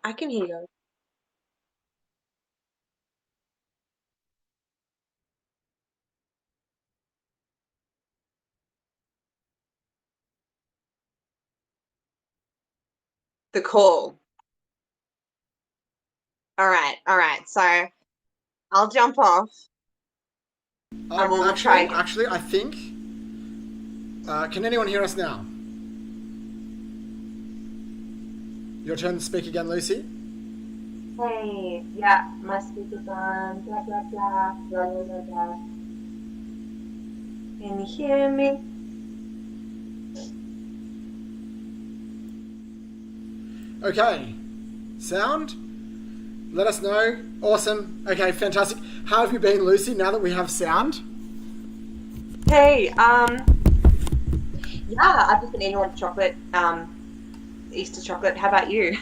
I can hear you. The call. All right, all right. So I'll jump off and Oh, we'll try actually, again. actually, I think. Can anyone hear us now? Your turn to speak again, Lucy. Hey, yeah, my speaker's on. Blah blah blah blah blah blah blah. Can you hear me? Okay. Sound? Let us know. Awesome. Okay, fantastic. How have you been, Lucy, now that we have sound? Hey, yeah, I've just been eating a lot of chocolate, Easter chocolate. How about you?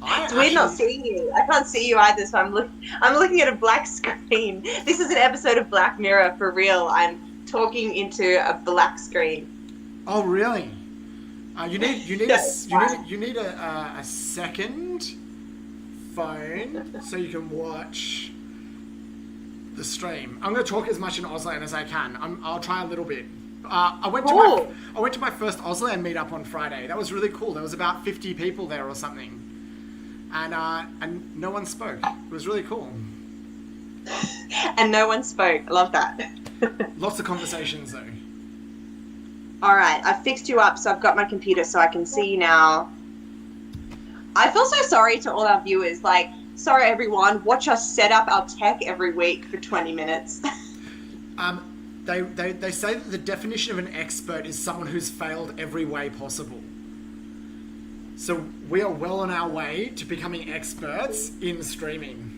I It's weird not actually. seeing you. I can't see you either, so I'm looking at a black screen. This is an episode of Black Mirror for real. I'm talking into a black screen. Oh, really? Yeah, it's fine. You need a second phone so you can watch the stream. I'm going to talk as much in Auslan as I can. I'll try a little bit. Cool. I went to my first Auslan meetup on Friday. That was really cool. There was about 50 people there or something, and no one spoke. It was really cool. And no one spoke. I love that. Lots of conversations though. All right, I've fixed you up, so I've got my computer so I can see you now. I feel so sorry to all our viewers. Like, sorry everyone, watch us set up our tech every week for 20 minutes. They say that the definition of an expert is someone who's failed every way possible. So we are well on our way to becoming experts in streaming.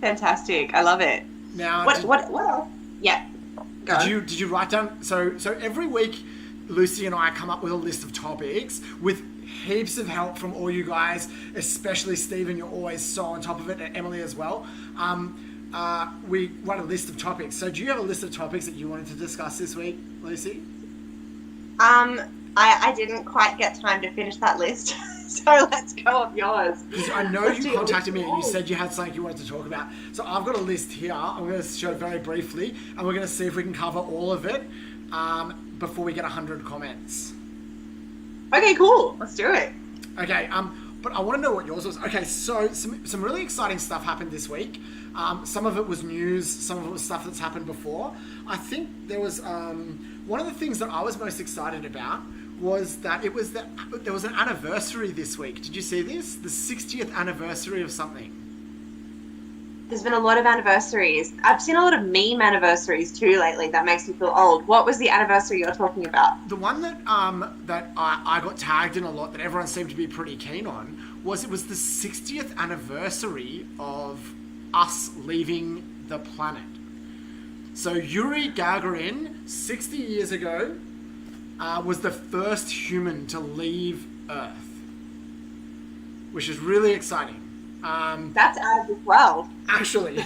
Fantastic. I love it. Now, What else? Yeah, go on. did you write down? So every week, Lucy and I come up with a list of topics with heaps of help from all you guys, especially Stephen. You're always so on top of it, and Emily as well. We write a list of topics. So do you have a list of topics that you wanted to discuss this week, Lucy? I didn't quite get time to finish that list, so let's go of yours. Because I know Let's you do your list contacted me and you today. said you had something you wanted to talk about. So I've got a list here. I'm going to show it very briefly, and we're going to see if we can cover all of it before we get 100 comments. Okay, cool. Let's do it. Okay, but I want to know what yours was. Okay, so some really exciting stuff happened this week. Some of it was news, some of it was stuff that's happened before. I think there was one of the things that I was most excited about was that there was an anniversary this week. Did you see this? The 60th anniversary of something. There's been a lot of anniversaries. I've seen a lot of meme anniversaries too lately. That makes me feel old. What was the anniversary you're talking about? The one that I got tagged in a lot that everyone seemed to be pretty keen on was it was the 60th anniversary of us leaving the planet. So Yuri Gagarin, 60 years ago, was the first human to leave Earth, which is really exciting. That's out of this world. Actually,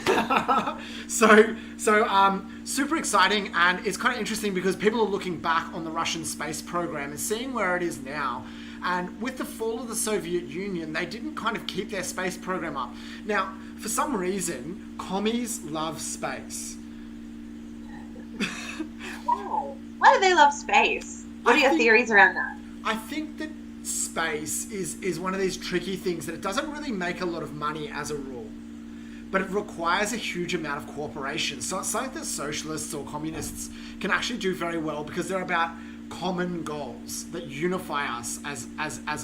super exciting, and it's kind of interesting because people are looking back on the Russian space program and seeing where it is now. And with the fall of the Soviet Union, they didn't kind of keep their space program up. Now, for some reason, commies love space. Wow. Why do they love space? What I are your think theories around that? I think that space is one of these tricky things that it doesn't really make a lot of money as a rule, but it requires a huge amount of cooperation. So it's something that socialists or communists can actually do very well because they're about common goals that unify us as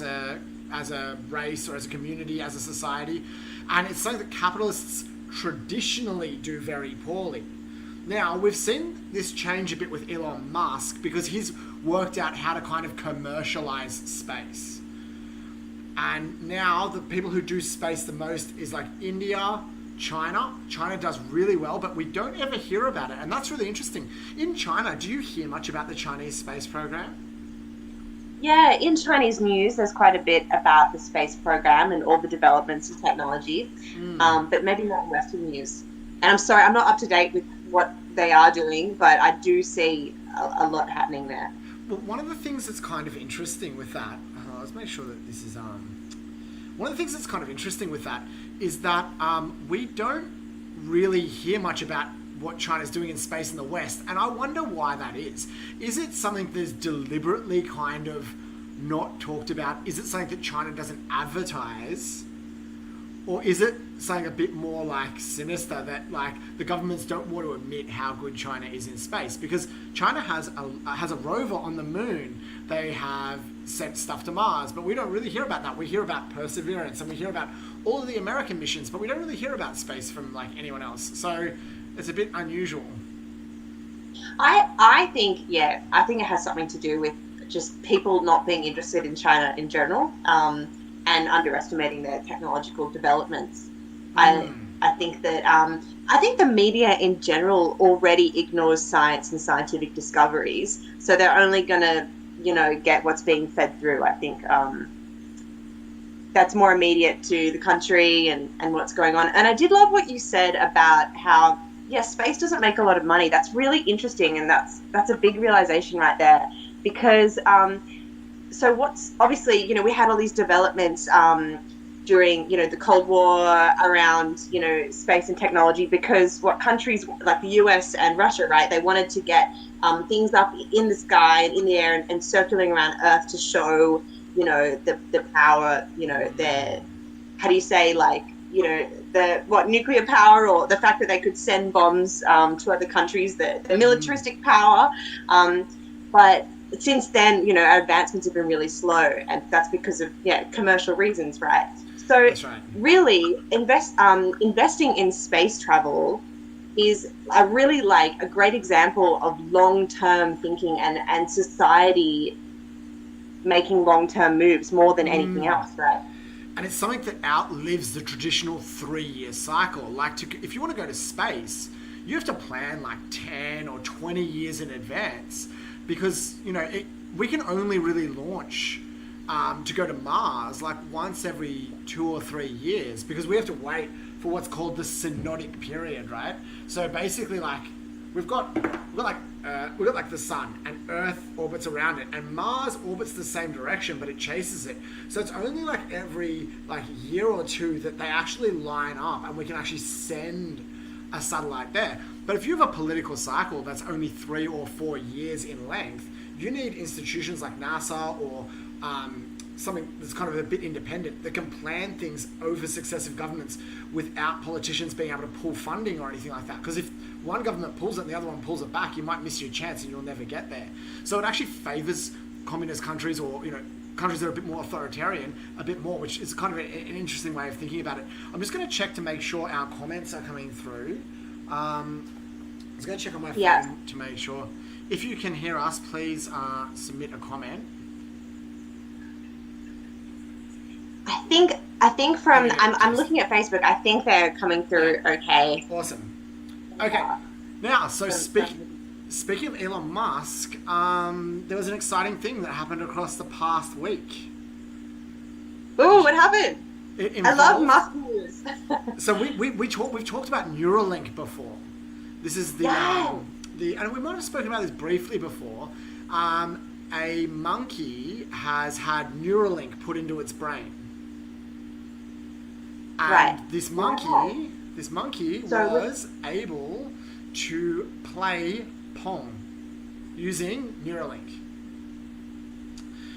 a race or as a community, as a society. And it's something that capitalists traditionally do very poorly. Now, we've seen this change a bit with Elon Musk because he's worked out how to kind of commercialize space. And now the people who do space the most is like India, China. China does really well, but we don't ever hear about it. And that's really interesting. In China, do you hear much about the Chinese space program? Yeah, in Chinese news, there's quite a bit about the space program and all the developments in technology, but maybe not in Western news. And I'm sorry, I'm not up to date with what they are doing, but I do see a lot happening there. Well, one of the things that's kind of interesting with that, let's make sure that this is One of the things that's kind of interesting with that is that we don't really hear much about what China's doing in space in the West, and I wonder why that is. Is it something that's deliberately kind of not talked about? Is it something that China doesn't advertise? Or is it something a bit more like sinister, that like the governments don't want to admit how good China is in space? Because China has a rover on the moon. They have sent stuff to Mars, but we don't really hear about that. We hear about Perseverance and we hear about all of the American missions, but we don't really hear about space from like anyone else. So it's a bit unusual. I think, yeah, I think it has something to do with just people not being interested in China in general, and underestimating their technological developments. I I think that I think the media in general already ignores science and scientific discoveries, so they're only gonna, get what's being fed through. I think that's more immediate to the country and what's going on. And I did love what you said about how, yeah, space doesn't make a lot of money. That's really interesting, and that's a big realization right there. Because so what's obviously, we had all these developments during, the Cold War around, space and technology, because what countries like the US and Russia, right, they wanted to get things up in the sky and in the air and circling around Earth to show, the power, their, how do you say, like, the nuclear power, or the fact that they could send bombs to other countries, the militaristic power. But since then, our advancements have been really slow, and that's because of commercial reasons, right? So That's right. really, investing in space travel is a great example of long-term thinking and society making long-term moves more than anything else, right? And it's something that outlives the traditional 3-year cycle. Like, if you want to go to space, you have to plan like 10 or 20 years in advance, because, we can only really launch to go to Mars like once every 2 or 3 years, because we have to wait for what's called the synodic period, right? So basically, like, we've got the sun, and Earth orbits around it, and Mars orbits the same direction, but it chases it. So it's only like every year or two that they actually line up, and we can actually send a satellite there. But if you have a political cycle that's only 3 or 4 years in length, you need institutions like NASA or something that's kind of a bit independent that can plan things over successive governments without politicians being able to pull funding or anything like that. Because if one government pulls it and the other one pulls it back, you might miss your chance and you'll never get there. So it actually favors communist countries, or countries that are a bit more authoritarian, a bit more, which is kind of an interesting way of thinking about it. I'm just going to check to make sure our comments are coming through. I was going to check on my phone to make sure. If you can hear us, please submit a comment. I think from I'm looking at Facebook. I think they're coming through okay. Awesome. Okay. Now, so speaking of Elon Musk, there was an exciting thing that happened across the past week. Ooh, what happened? I love Musk news. So we've talked about Neuralink before. This is and we might have spoken about this briefly before. A monkey has had Neuralink put into its brain. And this monkey was able to play Pong using Neuralink.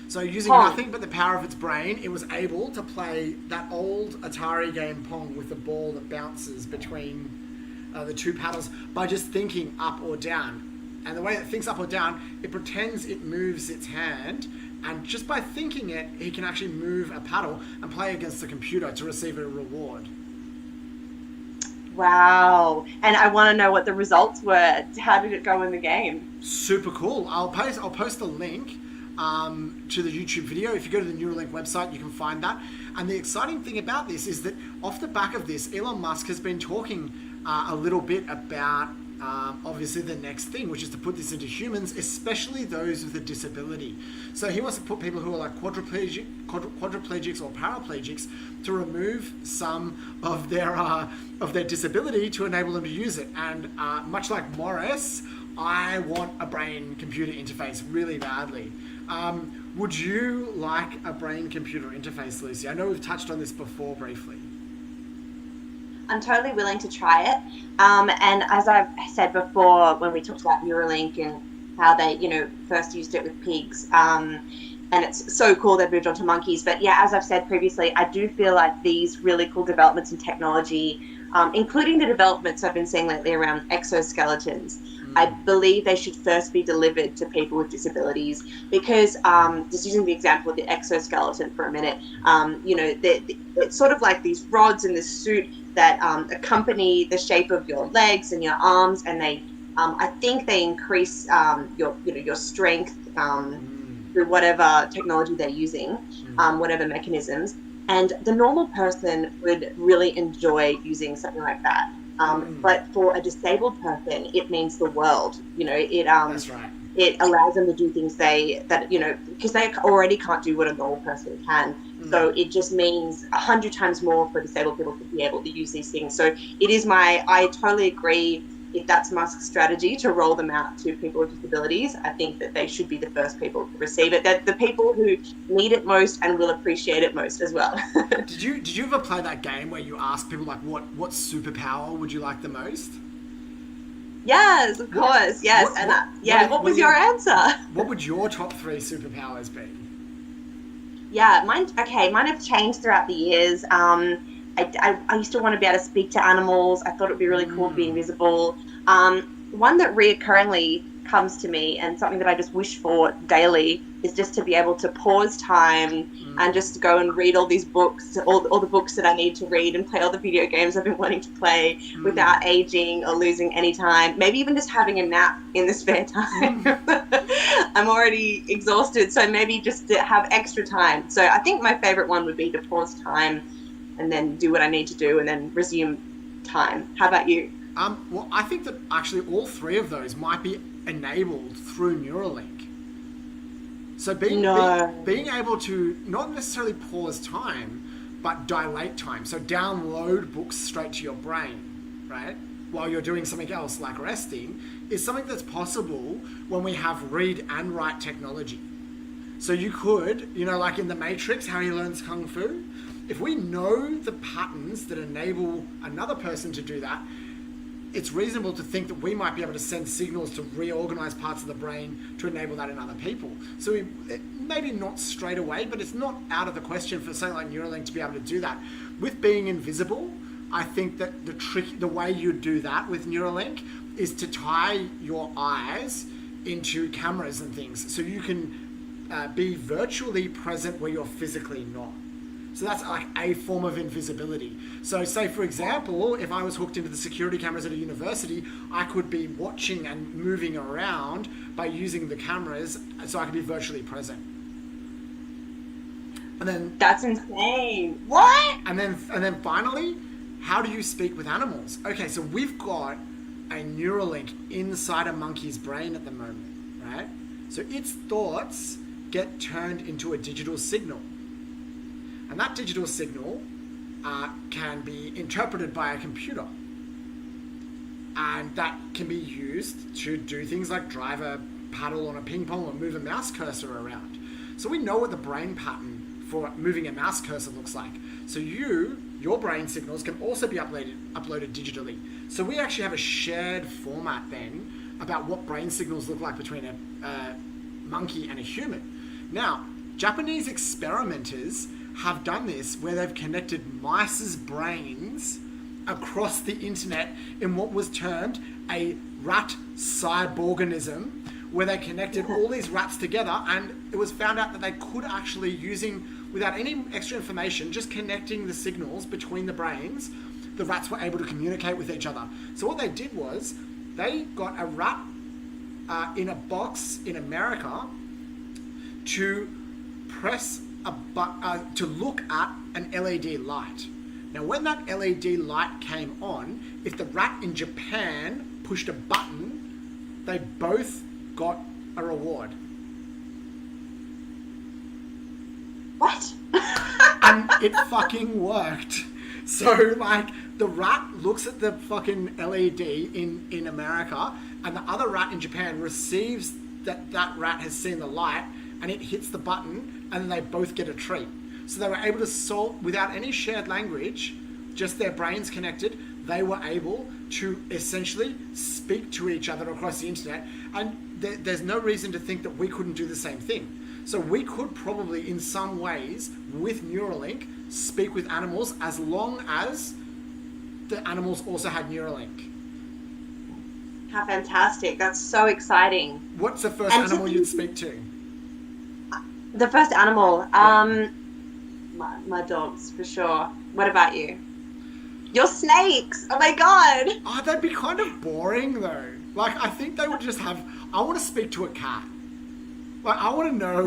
So using nothing but the power of its brain, it was able to play that old Atari game Pong with the ball that bounces between the two paddles by just thinking up or down. And the way it thinks up or down, it pretends it moves its hand, and just by thinking it, he can actually move a paddle and play against the computer to receive a reward. Wow. And I want to know what the results were. How did it go in the game? Super cool. I'll post the link to the YouTube video. If you go to the Neuralink website, you can find that. And the exciting thing about this is that off the back of this, Elon Musk has been talking a little bit about obviously the next thing, which is to put this into humans, especially those with a disability. So he wants to put people who are like quadriplegics or paraplegics to remove some of their disability to enable them to use it. And much like Morris, I want a brain-computer interface really badly. Would you like a brain-computer interface, Lucy? I know we've touched on this before briefly. I'm totally willing to try it. And as I've said before, when we talked about Neuralink and how they, first used it with pigs, and it's so cool they've moved on to monkeys. But yeah, as I've said previously, I do feel like these really cool developments in technology, including the developments I've been seeing lately around exoskeletons, I believe they should first be delivered to people with disabilities because, just using the example of the exoskeleton for a minute, it's sort of like these rods in this suit that accompany the shape of your legs and your arms, and they, I think they increase your strength through whatever technology they're using, whatever mechanisms. And the normal person would really enjoy using something like that. But for a disabled person, it means the world. That's right. It allows them to do things because they already can't do what a normal person can. So it just means 100 times more for disabled people to be able to use these things. So I totally agree. If that's Musk's strategy to roll them out to people with disabilities, I think that they should be the first people to receive it. They're the people who need it most and will appreciate it most as well. Did you ever play that game where you ask people like what superpower would you like the most? Yes, of course. Yes. What was your answer? What would your top 3 superpowers be? Yeah, mine have changed throughout the years. I used to want to be able to speak to animals. I thought it would be really cool to be invisible. One that reoccurringly comes to me and something that I just wish for daily is just to be able to pause time and just go and read all these books, all the books that I need to read, and play all the video games I've been wanting to play without aging or losing any time. Maybe even just having a nap in the spare time. I'm already exhausted, so maybe just to have extra time. So I think my favorite one would be to pause time and then do what I need to do and then resume time. How about you? Well, I think that actually all 3 of those might be enabled through Neuralink. So being able to not necessarily pause time, but dilate time. So download books straight to your brain, right? While you're doing something else like resting, is something that's possible when we have read and write technology. So you could, like in The Matrix, how he learns Kung Fu, if we know the patterns that enable another person to do that, it's reasonable to think that we might be able to send signals to reorganize parts of the brain to enable that in other people. So maybe not straight away, but it's not out of the question for something like Neuralink to be able to do that. With being invisible, I think that the way you do that with Neuralink is to tie your eyes into cameras and things, so you can be virtually present where you're physically not. So that's like a form of invisibility. So say, for example, if I was hooked into the security cameras at a university, I could be watching and moving around by using the cameras, so I could be virtually present. And then that's insane. What? And then finally, how do you speak with animals? Okay, so we've got a Neuralink inside a monkey's brain at the moment, right? So its thoughts get turned into a digital signal. And that digital signal can be interpreted by a computer. And that can be used to do things like drive a paddle on a ping pong or move a mouse cursor around. So we know what the brain pattern for moving a mouse cursor looks like. So your brain signals can also be uploaded digitally. So we actually have a shared format then about what brain signals look like between a monkey and a human. Now, Japanese experimenters have done this where they've connected mice's brains across the internet in what was termed a rat cyborganism, where they connected all these rats together, and it was found out that they could actually, without any extra information, just connecting the signals between the brains, the rats were able to communicate with each other. So what they did was they got a rat in a box in America to press to look at an LED light. Now, when that LED light came on, if the rat in Japan pushed a button, they both got a reward. What? And it fucking worked. So, the rat looks at the fucking LED in America, and the other rat in Japan receives that rat has seen the light, and it hits the button, and then they both get a treat. So they were able to solve, without any shared language, just their brains connected, they were able to essentially speak to each other across the internet. And there's no reason to think that we couldn't do the same thing. So we could probably, in some ways, with Neuralink, speak with animals as long as the animals also had Neuralink. How fantastic. That's so exciting. What's the first animal you'd speak to? The first animal, Yeah. my dogs for sure. What about you? Your snakes. Oh my God. Oh, they'd be kind of boring though. Like, I think they would just have. I want to speak to a cat. Like, I want to know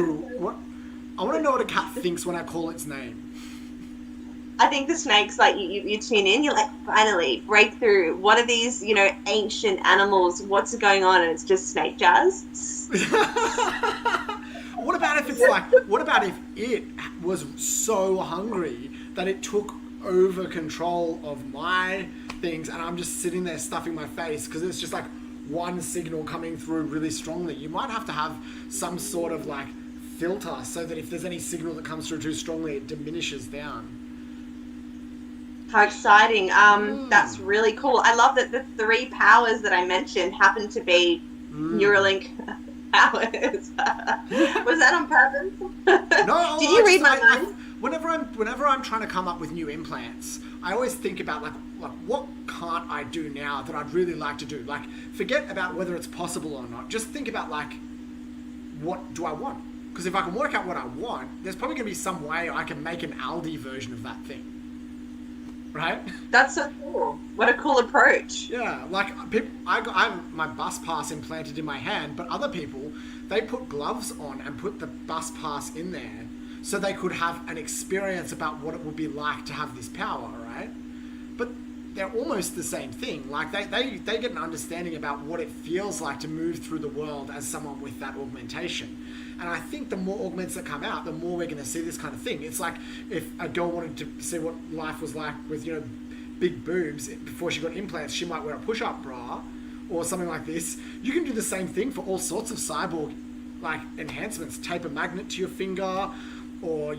what a cat thinks when I call its name. I think the snakes, like you tune in, you're like, finally, breakthrough. What are these, ancient animals? What's going on? And it's just snake jazz. What about if it's like, what about if it was so hungry that it took over control of my things and I'm just sitting there stuffing my face because it's just like one signal coming through really strongly? You might have to have some sort of like filter so that if there's any signal that comes through too strongly, it diminishes down. How exciting. That's really cool. I love that the three powers that I mentioned happen to be Neuralink powers. Was that on purpose? No, Did you read my mind? Whenever I'm trying to come up with new implants, I always think about like what can't I do now that I'd really like to do? Like, forget about whether it's possible or not. Just think about like, what do I want? Because if I can work out what I want, there's probably going to be some way I can make an Aldi version of that thing. Right? That's so cool. What a cool approach. Yeah, like I have my bus pass implanted in my hand, but other people, they put gloves on and put the bus pass in there so they could have an experience about what it would be like to have this power, right? But they're almost the same thing. Like they get an understanding about what it feels like to move through the world as someone with that augmentation. And I think the more augments that come out, the more we're going to see this kind of thing. It's like if a girl wanted to see what life was like with, big boobs before she got implants, she might wear a push-up bra or something like this. You can do the same thing for all sorts of cyborg like enhancements. Tape a magnet to your finger, or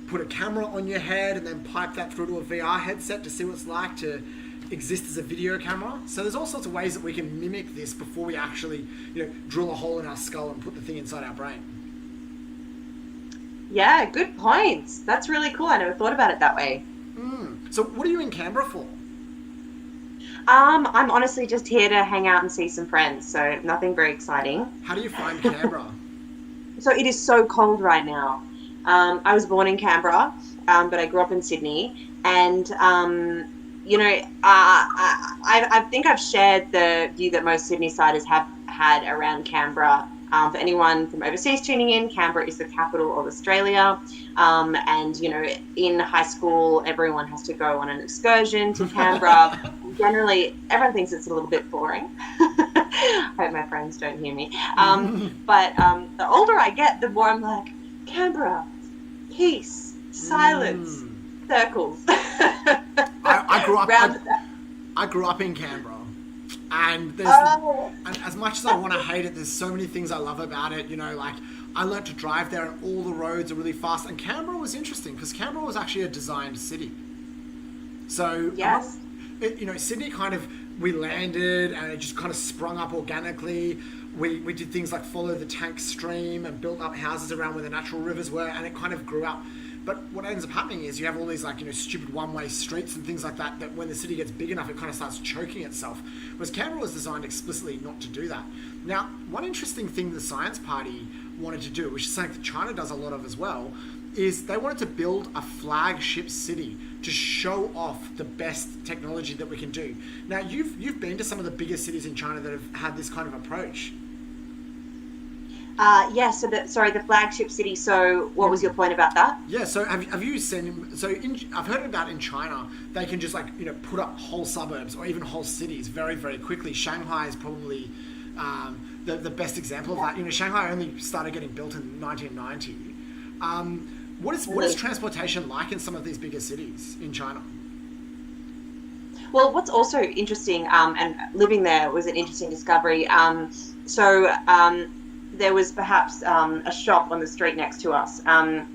put a camera on your head and then pipe that through to a VR headset to see what it's like to exist as a video camera. So there's all sorts of ways that we can mimic this before we actually drill a hole in our skull and put the thing inside our brain. Yeah, good points. That's really cool. I never thought about it that way. So what are you in Canberra for? I'm honestly just here to hang out and see some friends, so nothing very exciting. How do you find Canberra? So it is so cold right now. I was born in Canberra, but I grew up in Sydney, and I think I've shared the view that most Sydney-siders have had around Canberra. For anyone from overseas tuning in, Canberra is the capital of Australia. And, in high school, everyone has to go on an excursion to Canberra. Generally, everyone thinks it's a little bit boring. I hope my friends don't hear me. But the older I get, the more I'm like, Canberra, peace, silence, circles. I grew up in Canberra. And and as much as I want to hate it, there's so many things I love about it. Like I learned to drive there, and all the roads are really fast. And Canberra was interesting because Canberra was actually a designed city. So yes, Sydney we landed and it just kind of sprung up organically. We did things like follow the Tank Stream and built up houses around where the natural rivers were, and it kind of grew up. But what ends up happening is you have all these stupid one-way streets and things like that when the city gets big enough, it kind of starts choking itself. Whereas Canberra was designed explicitly not to do that. Now, one interesting thing the Science Party wanted to do, which is something that China does a lot of as well, is they wanted to build a flagship city to show off the best technology that we can do. Now, you've been to some of the biggest cities in China that have had this kind of approach. So the flagship city. So what was your point about that? Yeah, so have you seen, I've heard about in China, they can just put up whole suburbs or even whole cities very, very quickly. Shanghai is probably the best example of that. Shanghai only started getting built in 1990. What is transportation like in some of these bigger cities in China? Well, what's also interesting, and living there was an interesting discovery. there was perhaps a shop on the street next to us, and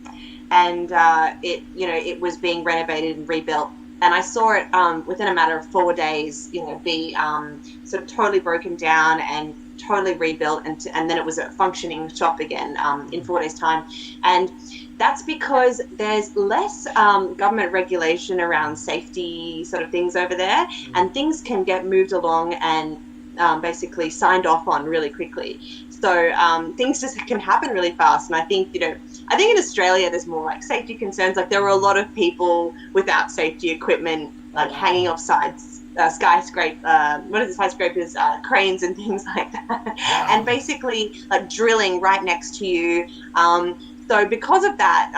it was being renovated and rebuilt. And I saw it within a matter of 4 days, be sort of totally broken down and totally rebuilt, and then it was a functioning shop again in 4 days' time. And that's because there's less government regulation around safety sort of things over there, and things can get moved along and basically signed off on really quickly. So things just can happen really fast. And I think in Australia there's more like safety concerns. Like there were a lot of people without safety equipment, like hanging off sides. Skyscrapers, cranes and things like that, and basically like drilling right next to you. So because of that,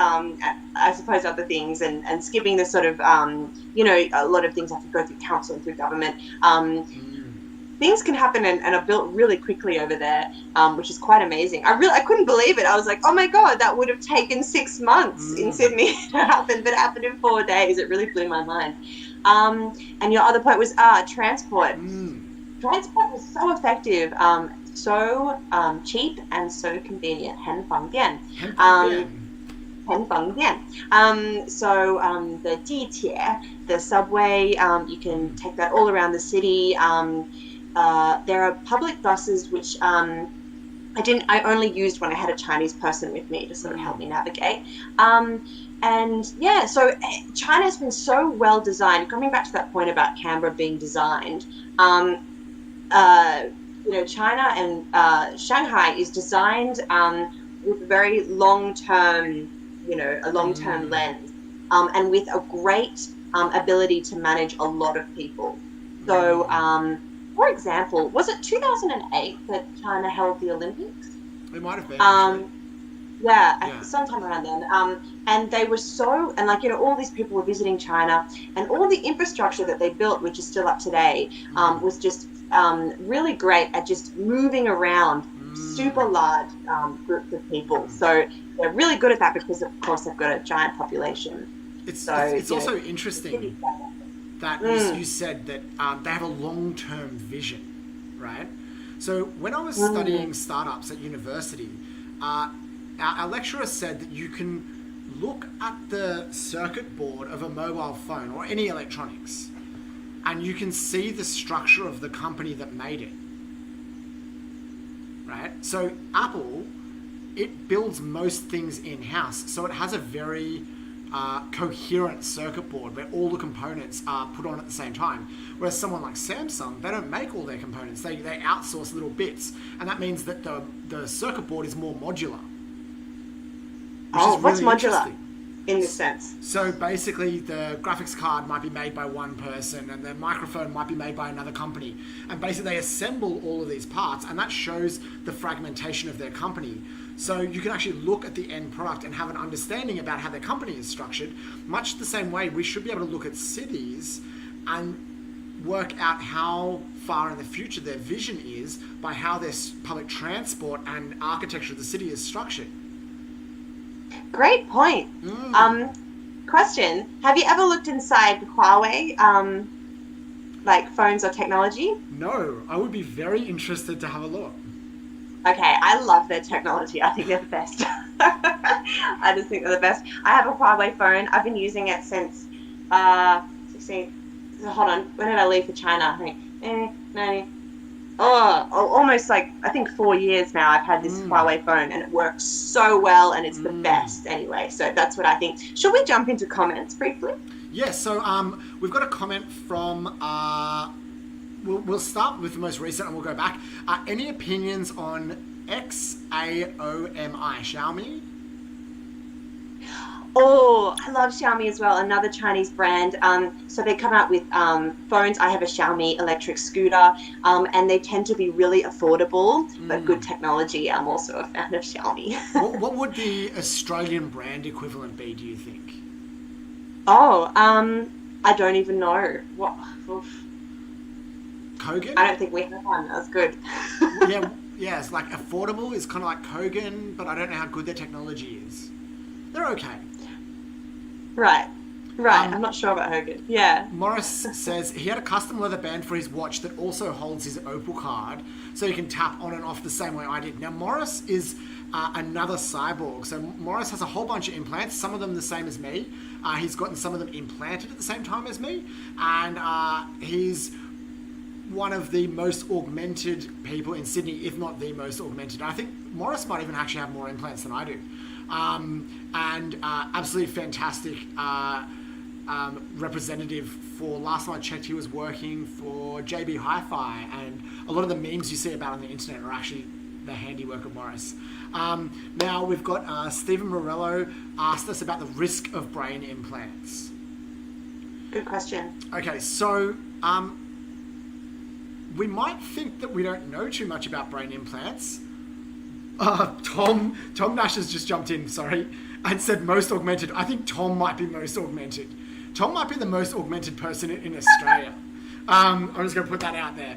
I suppose other things and skipping the sort of, a lot of things have to go through council and through government. Things can happen and are built really quickly over there, which is quite amazing. I couldn't believe it. I was like, oh my God, that would have taken 6 months in Sydney to happen, but it happened in 4 days. It really blew my mind. And your other point was transport. Transport was so effective, so cheap and so convenient. 很方便. 很方便. So the 地铁, the subway, you can take that all around the city. There are public buses which I only used when I had a Chinese person with me to sort of help me navigate. And yeah, so China has been so well designed. Coming back to that point about Canberra being designed, China and Shanghai is designed with a very long-term, a long-term lens, and with a great ability to manage a lot of people. So, for example, was it 2008 that China held the Olympics? It might have been. Sometime around then. And they were all these people were visiting China, and all the infrastructure that they built, which is still up today, was just really great at just moving around super large groups of people. So they're really good at that because, of course, they've got a giant population. It's also interesting that you said that they have a long-term vision, right? So when I was studying startups at university, our lecturer said that you can look at the circuit board of a mobile phone or any electronics, and you can see the structure of the company that made it. Right? So Apple, it builds most things in-house. So it has a very coherent circuit board where all the components are put on at the same time. Whereas someone like Samsung, they don't make all their components. They outsource little bits. And that means that the circuit board is more modular. What's modular in this sense? So basically the graphics card might be made by one person and the microphone might be made by another company. And basically they assemble all of these parts, and that shows the fragmentation of their company. So you can actually look at the end product and have an understanding about how their company is structured. Much the same way we should be able to look at cities and work out how far in the future their vision is by how their public transport and architecture of the city is structured. Great point. Question: have you ever looked inside Huawei, like phones or technology? No, I would be very interested to have a look. Okay, I love their technology. I think they're the best. I just think they're the best. I have a Huawei phone. I've been using it since 16. Hold on, when did I leave for China? I think almost like I think 4 years now. I've had this Huawei phone, and it works so well, and it's the best anyway. So that's what I think. Should we jump into comments briefly? Yes. So we've got a comment from. We'll start with the most recent, and we'll go back. Any opinions on Xiaomi Xiaomi? Oh, I love Xiaomi as well. Another Chinese brand. So they come out with phones. I have a Xiaomi electric scooter, and they tend to be really affordable, but good technology. I'm also a fan of Xiaomi. What would the Australian brand equivalent be, do you think? Oh, I don't even know. What? Kogan? I don't think we have one. That's good. Yeah, it's like affordable. It's kind of like Kogan, but I don't know how good their technology is. They're okay. Right. Right. I'm not sure about Hogan. Yeah. Morris says he had a custom leather band for his watch that also holds his Opal card, so he can tap on and off the same way I did. Now, Morris is another cyborg. So Morris has a whole bunch of implants, some of them the same as me. He's gotten some of them implanted at the same time as me, and he's one of the most augmented people in Sydney, if not the most augmented. I think Morris might even actually have more implants than I do. And absolutely fantastic representative for, last time I checked, he was working for JB Hi-Fi, and a lot of the memes you see about on the internet are actually the handiwork of Morris. Now we've got Stephen Morello asked us about the risk of brain implants. Good question. Okay, so we might think that we don't know too much about brain implants. Tom Nash has just jumped in, sorry, and said most augmented. I think Tom might be most augmented. Tom might be the most augmented person in Australia. I'm just going to put that out there.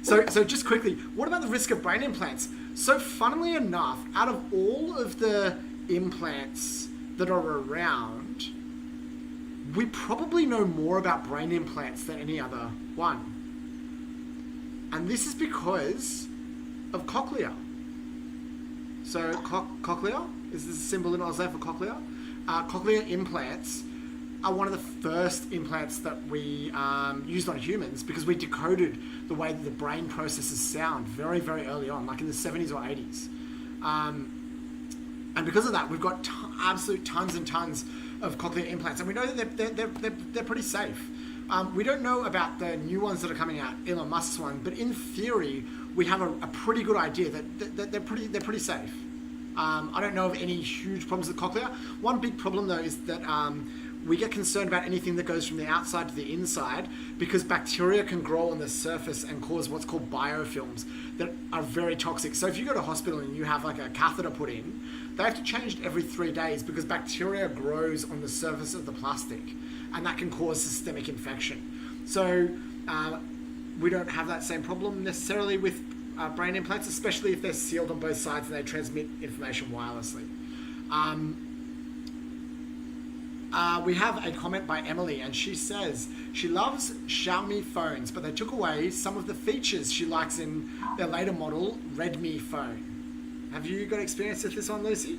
So just quickly, what about the risk of brain implants? So funnily enough, out of all of the implants that are around, we probably know more about brain implants than any other one. And this is because of cochlea. So cochlea is the symbol in Auslan for cochlea. Cochlea implants are one of the first implants that we used on humans because we decoded the way that the brain processes sound very, very early on, like in the 70s or 80s. And because of that, we've got absolute tons and tons of cochlear implants, and we know that they're pretty safe. We don't know about the new ones that are coming out, Elon Musk's one, but in theory, we have a pretty good idea that they're pretty safe. I don't know of any huge problems with cochlea. One big problem though is that we get concerned about anything that goes from the outside to the inside because bacteria can grow on the surface and cause what's called biofilms that are very toxic. So if you go to hospital and you have like a catheter put in, they have to change it every 3 days because bacteria grows on the surface of the plastic, and that can cause systemic infection. So we don't have that same problem necessarily with brain implants, especially if they're sealed on both sides and they transmit information wirelessly. We have a comment by Emily, and she says she loves Xiaomi phones, but they took away some of the features she likes in their later model Redmi phone. Have you got experience with this one, Lucy?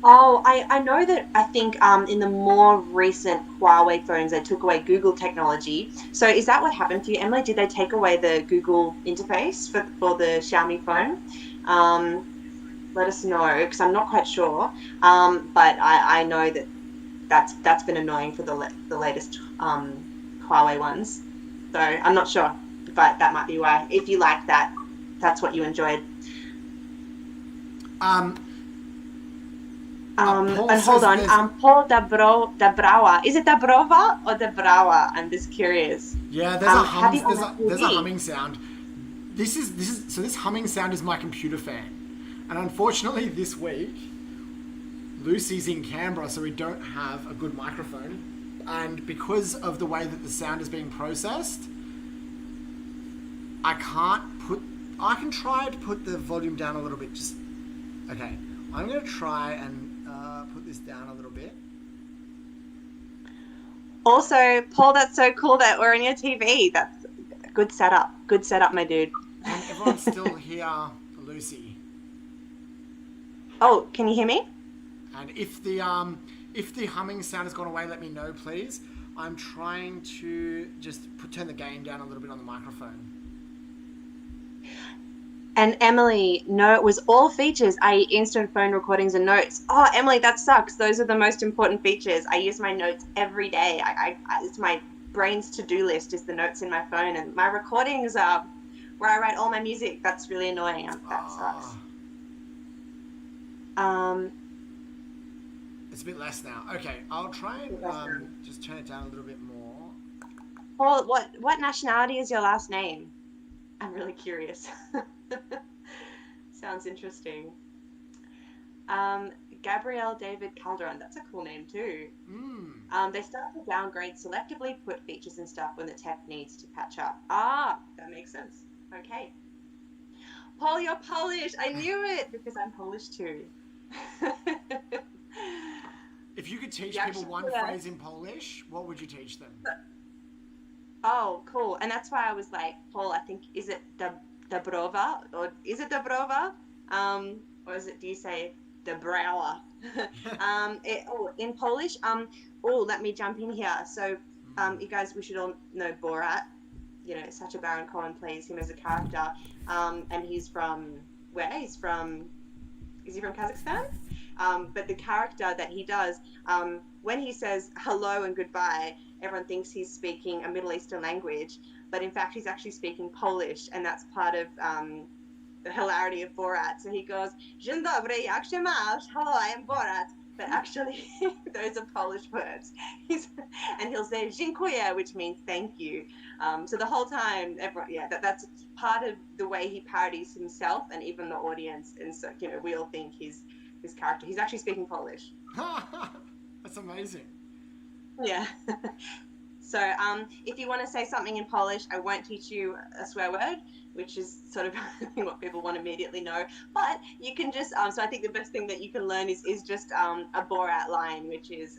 Oh, I know that I think in the more recent Huawei phones, they took away Google technology. So is that what happened to you, Emily? Did they take away the Google interface for the Xiaomi phone? Let us know, because I'm not quite sure. But I know that that's been annoying for the latest Huawei ones. So I'm not sure, but that might be why. If you like that, that's what you enjoyed. And hold on, Paul Dabrawa. Is it Dabrova or Dabrawa? I'm just curious. Yeah, there's a humming sound. This humming sound is my computer fan, and unfortunately this week Lucy's in Canberra, so we don't have a good microphone, and because of the way that the sound is being processed, I can try to put the volume down a little bit. Okay. I'm going to try and put this down a little bit. Also, Paul, that's so cool that we're on your TV. That's a good setup. Good setup, my dude. And everyone's still here, Lucy. Oh, can you hear me? And if the humming sound has gone away, let me know, please. I'm trying to just turn the gain down a little bit on the microphone. And Emily, no, it was all features, i.e. instant phone recordings and notes. Oh, Emily, that sucks. Those are the most important features. I use my notes every day. It's my brain's to-do list is the notes in my phone, and my recordings are where I write all my music. That's really annoying. That sucks. It's a bit less now. Okay, I'll try and just turn it down a little bit more. Paul, what nationality is your last name? I'm really curious. Sounds interesting. Gabrielle David Calderon, that's a cool name too. They start to downgrade, selectively put features and stuff when the tech needs to catch up. Ah, that makes sense. Okay. Paul, you're Polish. I knew it because I'm Polish too. If you could You teach people actually, one phrase in Polish, what would you teach them? oh, cool. And that's why I was like, Paul, I think, is it Dabrova or is it Dabrova? Or is it, do you say Dabrała? In Polish, let me jump in here. So, you guys, we should all know Borat. You know, such a Baron Cohen plays him as a character. And he's from where? Is he from Kazakhstan? But the character that he does, when he says hello and goodbye, everyone thinks he's speaking a Middle Eastern language, but in fact, he's actually speaking Polish, and that's part of the hilarity of Borat. So he goes, Dzień dobry, jak się masz? Hello, I am Borat. But actually, those are Polish words. And he'll say dziękuję, which means thank you. So the whole time, everyone, yeah, that's part of the way he parodies himself and even the audience. And so, you know, we all think he's his character. He's actually speaking Polish. That's amazing. Yeah. So if you want to say something in Polish, I won't teach you a swear word, which is sort of what people want to immediately know. But you can just, so I think the best thing that you can learn is just a Borat line, which is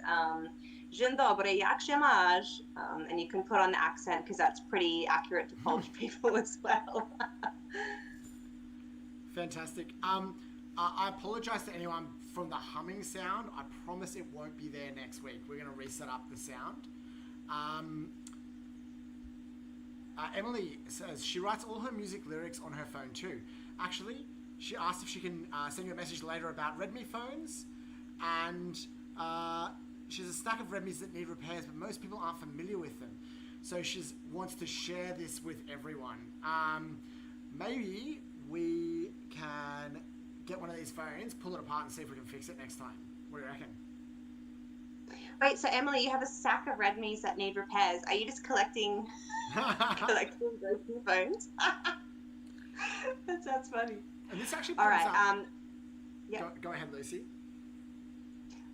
Dzień dobry, jak się masz? And you can put on the accent because that's pretty accurate to Polish people as well. Fantastic. I apologize to anyone from the humming sound. I promise it won't be there next week. We're going to reset up the sound. Emily says she writes all her music lyrics on her phone too. Actually, she asked if she can send you a message later about Redmi phones, and she has a stack of Redmis that need repairs, but most people aren't familiar with them. So she wants to share this with everyone. Maybe we can get one of these phones, pull it apart, and see if we can fix it next time. What do you reckon? Wait, so Emily, you have a stack of Redmis that need repairs. Are you just collecting broken phones? That sounds funny. And this actually all right. up. Yeah. Go ahead, Lucy.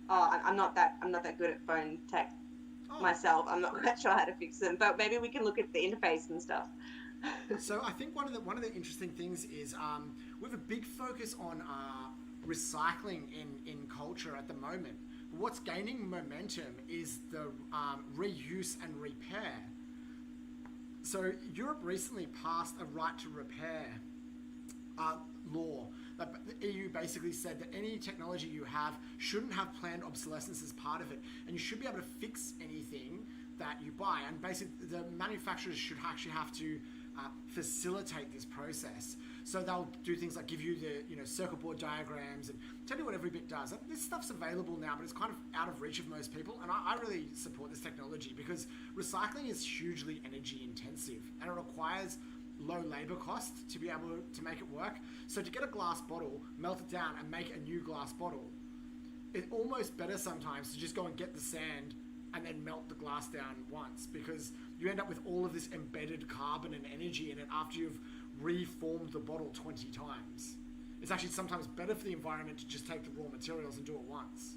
Oh, I'm not that good at phone tech myself. I'm not quite sure how to fix them, but maybe we can look at the interface and stuff. So I think one of the interesting things is we have a big focus on recycling in culture at the moment. What's gaining momentum is the reuse and repair. So Europe recently passed a right to repair law. The EU basically said that any technology you have shouldn't have planned obsolescence as part of it, and you should be able to fix anything that you buy. And basically, the manufacturers should actually have to facilitate this process. So they'll do things like give you the circuit board diagrams and tell you what every bit does. And this stuff's available now, but it's kind of out of reach of most people. And I really support this technology because recycling is hugely energy intensive and it requires low labor cost to be able to make it work. So to get a glass bottle, melt it down and make a new glass bottle, it's almost better sometimes to just go and get the sand and then melt the glass down once, because you end up with all of this embedded carbon and energy in it after you've reformed the bottle 20 times. It's actually sometimes better for the environment to just take the raw materials and do it once.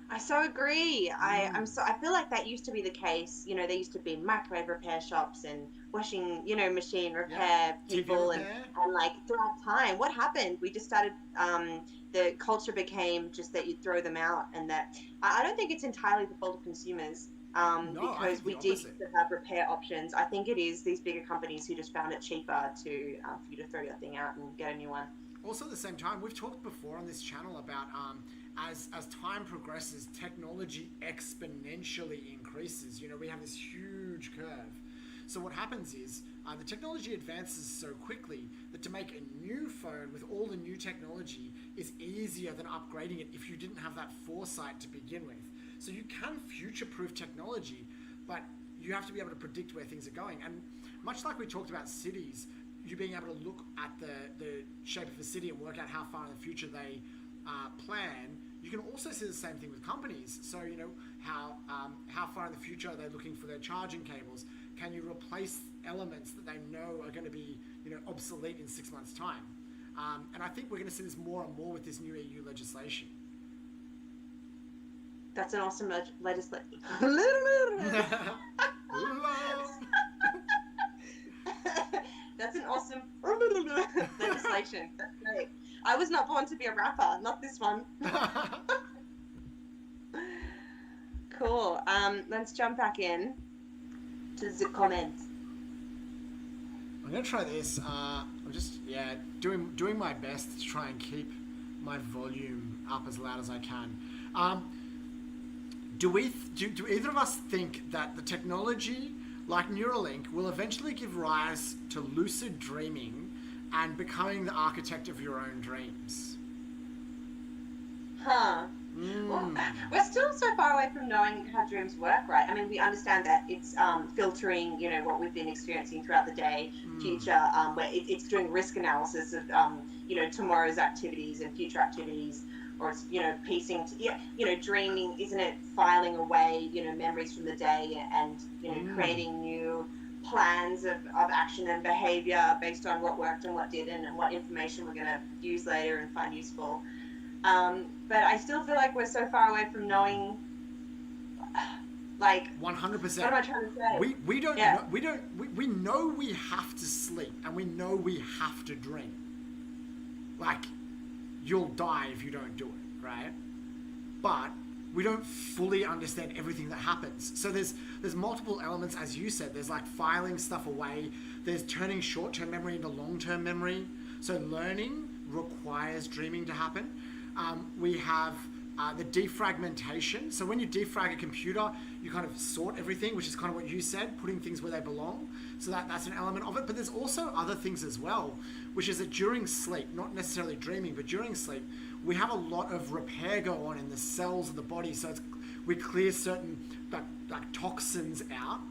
I so agree. I feel like that used to be the case. You know, there used to be microwave repair shops and washing, machine repair people, repair. And like throughout time, what happened? We just started. The culture became just that you throw them out, and that I don't think it's entirely the fault of consumers. Because we did used to have repair options. I think it is these bigger companies who just found it cheaper to for you to throw your thing out and get a new one. Also, at the same time, we've talked before on this channel about as time progresses, technology exponentially increases. We have this huge curve. So what happens is the technology advances so quickly that to make a new phone with all the new technology is easier than upgrading it if you didn't have that foresight to begin with. So you can future-proof technology, but you have to be able to predict where things are going. And much like we talked about cities, you being able to look at the shape of a city and work out how far in the future they plan, you can also see the same thing with companies. So, how far in the future are they looking for their charging cables? Can you replace elements that they know are going to be, obsolete in 6 months' time? And I think we're going to see this more and more with this new EU legislation. That's an awesome legislation. That's an awesome legislation. That's great. I was not born to be a rapper, not this one. Cool. Let's jump back in to the comments. I'm gonna try this. I'm just doing my best to try and keep my volume up as loud as I can. Do either of us think that the technology like Neuralink will eventually give rise to lucid dreaming and becoming the architect of your own dreams? Huh. Well, we're still so far away from knowing how dreams work, right? I mean, we understand that it's filtering, what we've been experiencing throughout the day, future, where it's doing risk analysis of, tomorrow's activities and future activities, or it's, piecing, dreaming, isn't it filing away, memories from the day and, creating new plans of action and behavior based on what worked and what didn't and what information we're going to use later and find useful. But I still feel like we're so far away from knowing, like, 100%. What am I trying to say? We don't know, we know we have to sleep and we know we have to dream. Like, you'll die if you don't do it, right? But we don't fully understand everything that happens. So there's multiple elements, as you said. There's like filing stuff away. There's turning short-term memory into long-term memory. So learning requires dreaming to happen. We have the defragmentation. So when you defrag a computer, you kind of sort everything, which is kind of what you said, putting things where they belong. So that's an element of it. But there's also other things as well, which is that during sleep, not necessarily dreaming, but during sleep, we have a lot of repair go on in the cells of the body. So we clear certain like toxins out,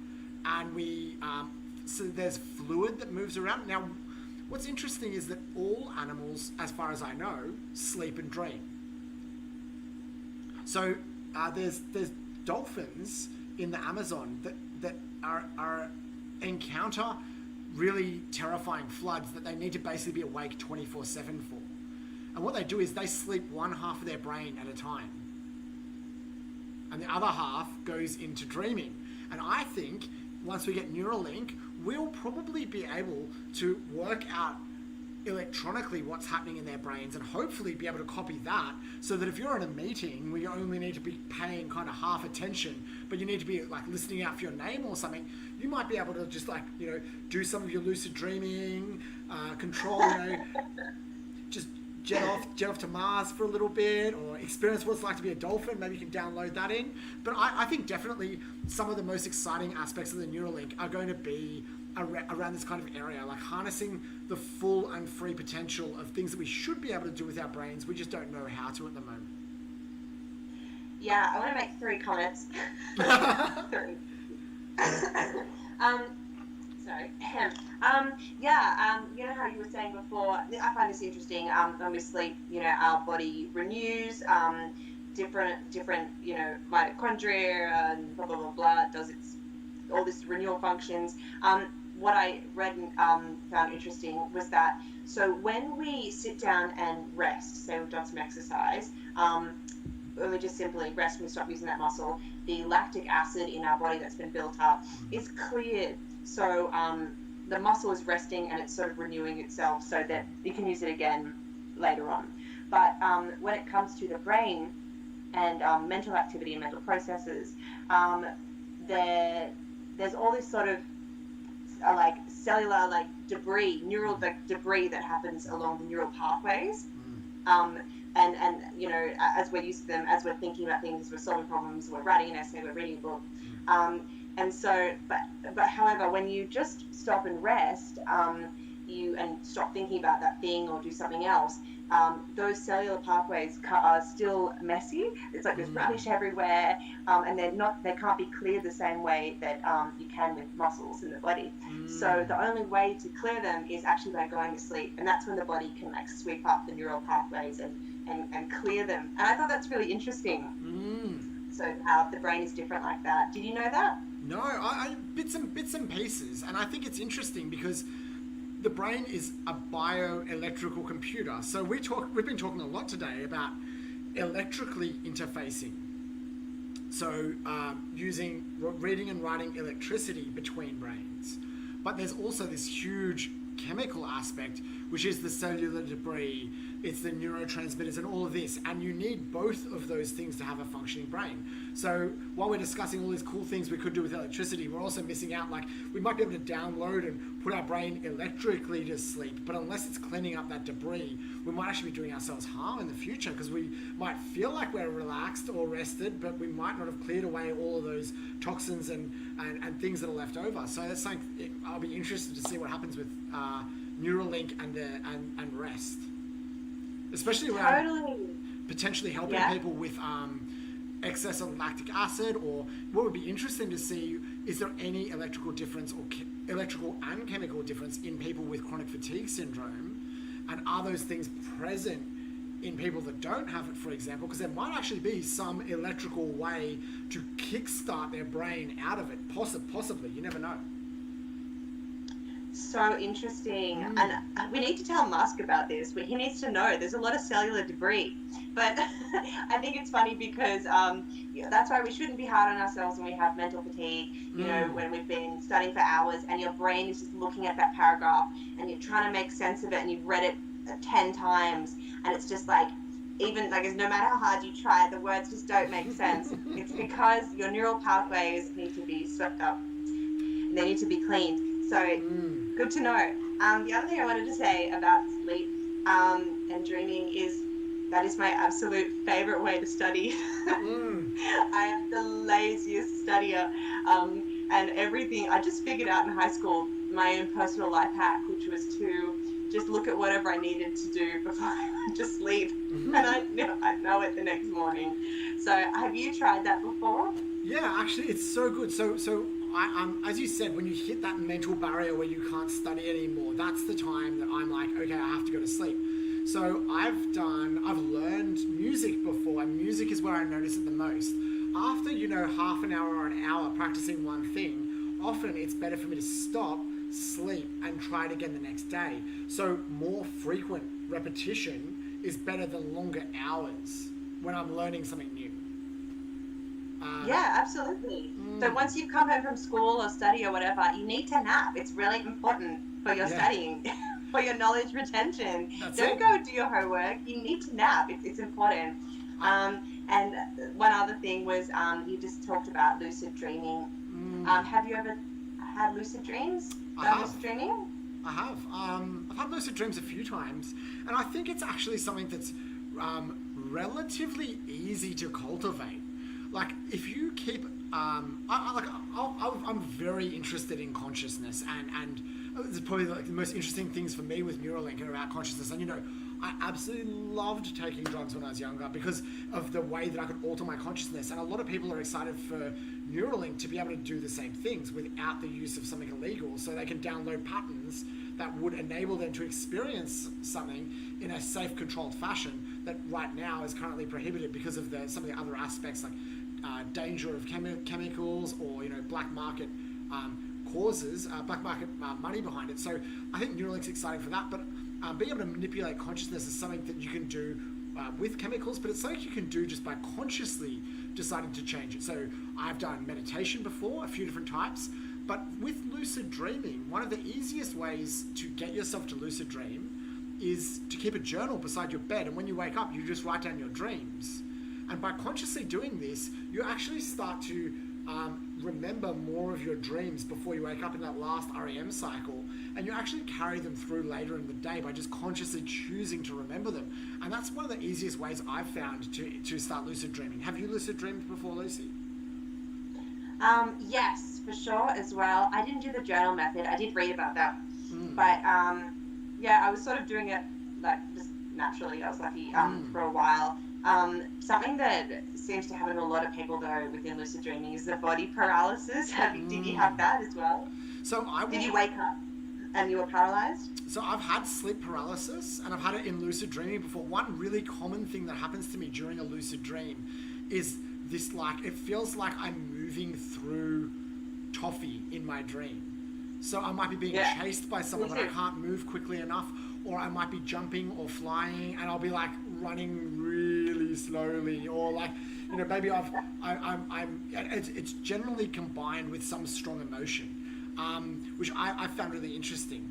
and so there's fluid that moves around. Now, what's interesting is that all animals, as far as I know, sleep and dream. So there's dolphins in the Amazon that are encounter really terrifying floods that they need to basically be awake 24/7 for. And what they do is they sleep one half of their brain at a time, and the other half goes into dreaming. And I think once we get Neuralink, we'll probably be able to work out electronically what's happening in their brains and hopefully be able to copy that, so that if you're in a meeting where you only need to be paying kind of half attention, but you need to be like listening out for your name or something, you might be able to just do some of your lucid dreaming, control, just jet off to Mars for a little bit, or experience what it's like to be a dolphin. Maybe you can download that in. But I think definitely some of the most exciting aspects of the Neuralink are going to be around this kind of area, like harnessing the full and free potential of things that we should be able to do with our brains. We just don't know how to at the moment. Yeah, I want to make 3 comments. 3. Sorry. You know how you were saying before, I find this interesting. When we sleep, our body renews, different, mitochondria and blah, blah, blah, blah, does its, all this renewal functions. What I read and found interesting was that, so when we sit down and rest, say we've done some exercise, when we just simply rest and we stop using that muscle, the lactic acid in our body that's been built up is cleared. So the muscle is resting and it's sort of renewing itself so that you can use it again later on. But when it comes to the brain and mental activity and mental processes, there's all this sort of like cellular debris, neural debris that happens along the neural pathways. And as we're used to them, as we're thinking about things, as we're solving problems, we're writing an essay, we're reading a book. And so, but however, when you just stop and rest, and stop thinking about that thing or do something else, those cellular pathways are still messy. It's like there's rubbish everywhere, and they can't be cleared the same way that you can with muscles in the body. So the only way to clear them is actually by going to sleep, and that's when the body can sweep up the neural pathways and clear them. And I thought that's really interesting. So how the brain is different like that. Did you know that? No, I bits and pieces, and I think it's interesting because the brain is a bioelectrical computer. So we've been talking a lot today about electrically interfacing. So using reading and writing electricity between brains. But there's also this huge chemical aspect, which is the cellular debris, it's the neurotransmitters and all of this, and you need both of those things to have a functioning brain. So while we're discussing all these cool things we could do with electricity, we're also missing out. Like, we might be able to download and put our brain electrically to sleep, but unless it's cleaning up that debris, we might actually be doing ourselves harm in the future, because we might feel like we're relaxed or rested, but we might not have cleared away all of those toxins and things that are left over. So that's something I'll be interested to see what happens with Neuralink and rest, especially around Totally. potentially helping Yeah. people with excess of lactic acid. Or what would be interesting to see, is there any electrical difference or electrical and chemical difference in people with chronic fatigue syndrome, and are those things present in people that don't have it, for example, because there might actually be some electrical way to kickstart their brain out of it, possibly, you never know. So interesting. And we need to tell Musk about this. He needs to know there's a lot of cellular debris. But I think it's funny because yeah, that's why we shouldn't be hard on ourselves when we have mental fatigue, you know, when we've been studying for hours and your brain is just looking at that paragraph and you're trying to make sense of it and you've read it 10 times and it's just like, even like, no matter how hard you try, the words just don't make sense. It's because your neural pathways need to be swept up and they need to be cleaned. So good to know. The other thing I wanted to say about sleep and dreaming is that is my absolute favorite way to study. I am the laziest studier. And everything, I just figured out in high school my own personal life hack, which was to just look at whatever I needed to do before I went to sleep. And I'd know it the next morning. So have you tried that before? Yeah, actually, it's so good. So as you said, when you hit that mental barrier where you can't study anymore, that's the time that I'm like, okay, I have to go to sleep. So I've learned music before, and music is where I notice it the most. After, half an hour or an hour practicing one thing, often it's better for me to stop, sleep, and try it again the next day. So more frequent repetition is better than longer hours when I'm learning something new. Yeah, absolutely. So once you've come home from school or study or whatever, you need to nap. It's really important for your studying, for your knowledge retention. Don't go do your homework. You need to nap. It's important. And one other thing was you just talked about lucid dreaming. Have you ever had lucid dreams? Lucid dreaming? I have. I've had lucid dreams a few times, and I think it's actually something that's relatively easy to cultivate. Like, if you keep, I'm very interested in consciousness, and it's probably like the most interesting things for me with Neuralink and about consciousness. And I absolutely loved taking drugs when I was younger because of the way that I could alter my consciousness. And a lot of people are excited for Neuralink to be able to do the same things without the use of something illegal, so they can download patterns that would enable them to experience something in a safe, controlled fashion that right now is currently prohibited because of some of the other aspects, like danger of chemicals or black market causes, black market money behind it. So I think Neuralink's exciting for that, but being able to manipulate consciousness is something that you can do with chemicals, but it's something you can do just by consciously deciding to change it. So I've done meditation before, a few different types, but with lucid dreaming, one of the easiest ways to get yourself to lucid dream is to keep a journal beside your bed, and when you wake up, you just write down your dreams. And by consciously doing this, you actually start to remember more of your dreams before you wake up in that last REM cycle, and you actually carry them through later in the day by just consciously choosing to remember them. And that's one of the easiest ways I've found to start lucid dreaming. Have you lucid dreamed before, Lucy? Yes, for sure as well. I didn't do the journal method. I did read about that. But yeah, I was sort of doing it like just naturally. I was lucky for a while. Something that seems to happen to a lot of people though within lucid dreaming is the body paralysis. Did you have that as well? Did you wake up and you were paralyzed? So I've had sleep paralysis, and I've had it in lucid dreaming before. One really common thing that happens to me during a lucid dream is this, like, it feels like I'm moving through toffee in my dream. So I might be being chased by someone, but I can't move quickly enough, or I might be jumping or flying, and I'll be like running really slowly, or like, maybe it's generally combined with some strong emotion, which I found really interesting.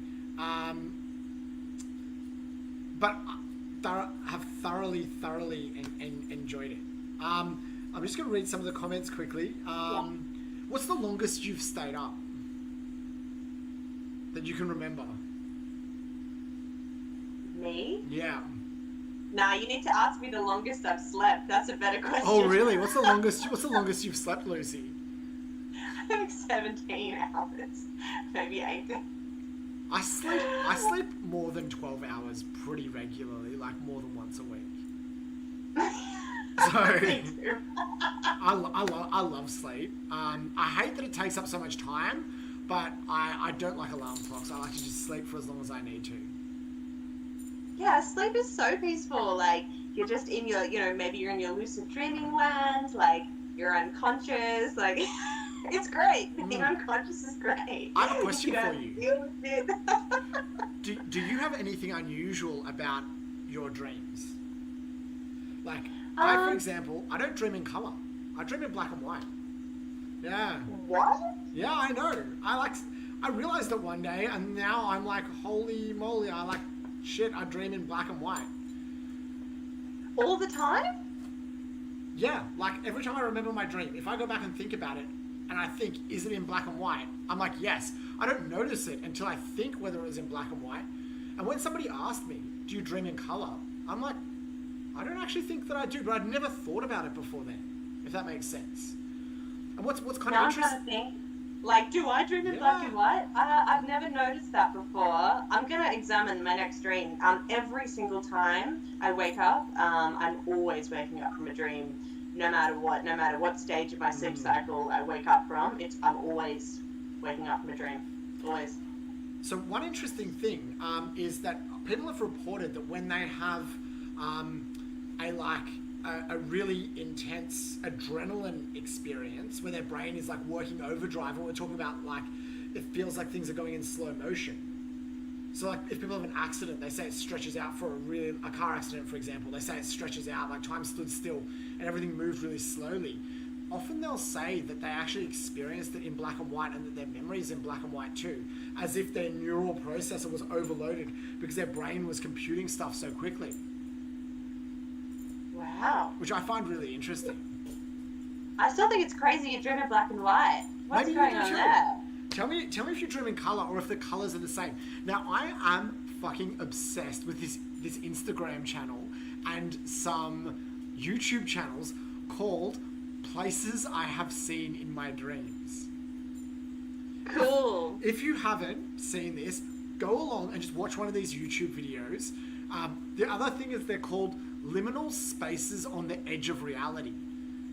But have thoroughly enjoyed it. I'm just going to read some of the comments quickly. Yeah. What's the longest you've stayed up that you can remember? Me? Yeah. Nah, you need to ask me the longest I've slept. That's a better question. Oh, really? What's the longest? What's the longest you've slept, Lucy? I think 17 hours, maybe 18. I sleep more than 12 hours pretty regularly, like more than once a week. So I love sleep. I hate that it takes up so much time, but I don't like alarm clocks. I like to just sleep for as long as I need to. Yeah, sleep is so peaceful. Like you're just in your, maybe you're in your lucid dreaming land. Like you're unconscious. Like it's great. Being unconscious is great. I have a question for you. Deal with it. Do you have anything unusual about your dreams? Like I, for example, I don't dream in color. I dream in black and white. Yeah. What? Yeah, I know. I realized it one day, and now I'm like, holy moly! Shit. I dream in black and white. All the time? Yeah, like every time I remember my dream, if I go back and think about it, and I think, is it in black and white? I'm like, yes. I don't notice it until I think whether it was in black and white. And when somebody asked me, do you dream in color? I'm like, I don't actually think that I do, but I'd never thought about it before then, if that makes sense. And what's kind Now of I'm interesting... trying to think. Like, do I dream in black and white? I've never noticed that before. I'm going to examine my next dream. Every single time I wake up, I'm always waking up from a dream, no matter what stage of my sleep cycle I wake up from. I'm always waking up from a dream. Always. So one interesting thing is that people have reported that when they have a really intense adrenaline experience where their brain is like working overdrive, and we're talking about like it feels like things are going in slow motion. So like if people have an accident, they say it stretches out for a car accident, for example, they say it stretches out, like time stood still and everything moved really slowly. Often they'll say that they actually experienced it in black and white, and that their memory is in black and white too, as if their neural processor was overloaded because their brain was computing stuff so quickly. Wow. Which I find really interesting. I still think it's crazy you dream in black and white. What's Maybe going you do on too. there? Tell me if you dream in colour or if the colours are the same. Now, I am fucking obsessed with this Instagram channel and some YouTube channels called Places I Have Seen in My Dreams. Cool. If you haven't seen this, go along and just watch one of these YouTube videos. The other thing is they're called liminal spaces on the edge of reality.